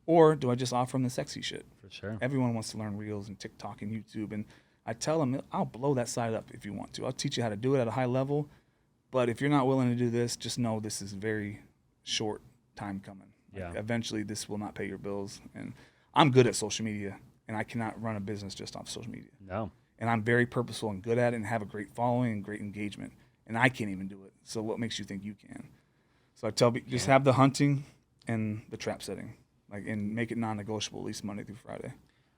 Or do I just offer them the sexy shit? For sure. Everyone wants to learn Reels and TikTok and YouTube. And I tell them, I'll blow that side up if you want to. I'll teach you how to do it at a high level. But if you're not willing to do this, just know this is very short time coming. Like, eventually, this will not pay your bills. And I'm good at social media, and I cannot run a business just off social media. No. And I'm very purposeful and good at it and have a great following and great engagement. And I can't even do it. So what makes you think you can? So I tell people, just have the hunting and the trap setting. Like, and make it non-negotiable, at least Monday through Friday.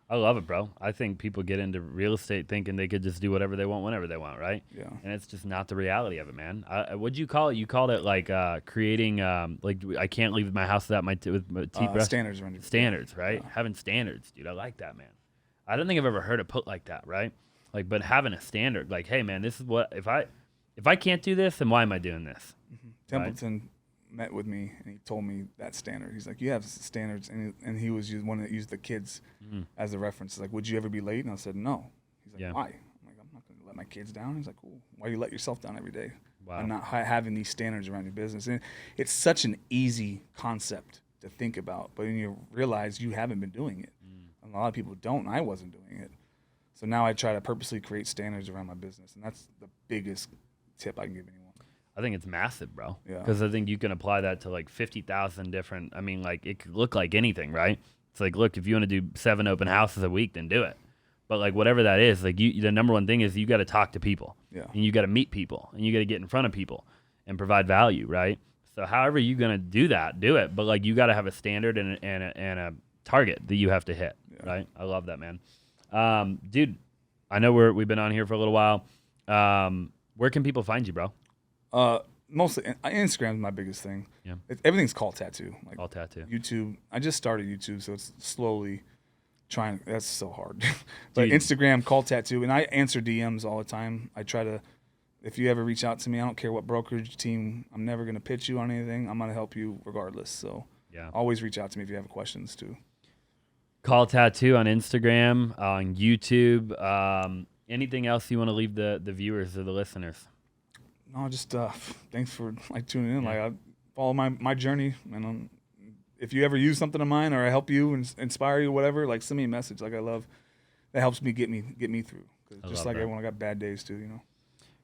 I love it, bro. I think people get into real estate thinking they could just do whatever they want whenever they want, right? Yeah. And it's just not the reality of it, man. What'd you call it? You called it like creating, like I can't leave my house without my teeth brush. Standards around your Standards, right? Yeah. Having standards, dude. I like that, man. I don't think I've ever heard it put like that, right? Like, but having a standard, like, hey, man, this is what if I can't do this, then why am I doing this? Templeton met with me and he told me that standard. He's like, you have standards, and he was one that used the kids as a reference. He's like, would you ever be late? And I said, no. He's like, why? I'm like, I'm not going to let my kids down. He's like, cool. Why do you let yourself down every day? Wow. And not having these standards around your business. And it's such an easy concept to think about, but then you realize you haven't been doing it. And a lot of people don't, and I wasn't doing it. So now I try to purposely create standards around my business, and that's the biggest tip I can give anyone. I think it's massive, bro. Yeah. Because I think you can apply that to like 50,000 different, I mean, like it could look like anything, right? It's like, look, if you want to do 7 open houses a week, then do it. But like whatever that is, like the number one thing is you got to talk to people. Yeah. And you got to meet people, and you got to get in front of people and provide value, right? So however you're going to do that, do it. But like you got to have a standard and a target that you have to hit, right? I love that, man. Dude, I know we've been on here for a little while. Where can people find you, bro? Mostly Instagram is my biggest thing. Yeah. Everything's called tattoo. Like All tattoo. YouTube. I just started YouTube, so it's slowly trying. That's so hard. But Dude. Instagram, call tattoo, and I answer DMs all the time. I try to. If you ever reach out to me, I don't care what brokerage team. I'm never gonna pitch you on anything. I'm gonna help you regardless. So always reach out to me if you have questions too. Call tattoo on Instagram, on YouTube. Anything else you want to leave the viewers or the listeners? No, just thanks for tuning in. Like I follow my journey, and if you ever use something of mine or I help you and inspire you, whatever, like send me a message. Like I love that helps me get me through. Just like everyone, I got bad days too, you know.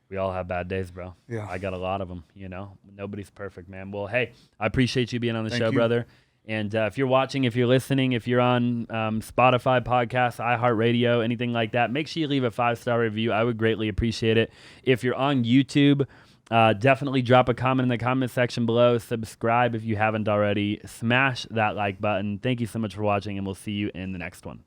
We all have bad days, bro. Yeah, I got a lot of them. You know, nobody's perfect, man. Well, hey, I appreciate you being on the show, you. brother. And if you're watching, if you're listening, if you're on Spotify, podcasts, iHeartRadio, anything like that, make sure you leave a 5-star review. I would greatly appreciate it. If you're on YouTube, definitely drop a comment in the comment section below. Subscribe if you haven't already. Smash that like button. Thank you so much for watching, and we'll see you in the next one.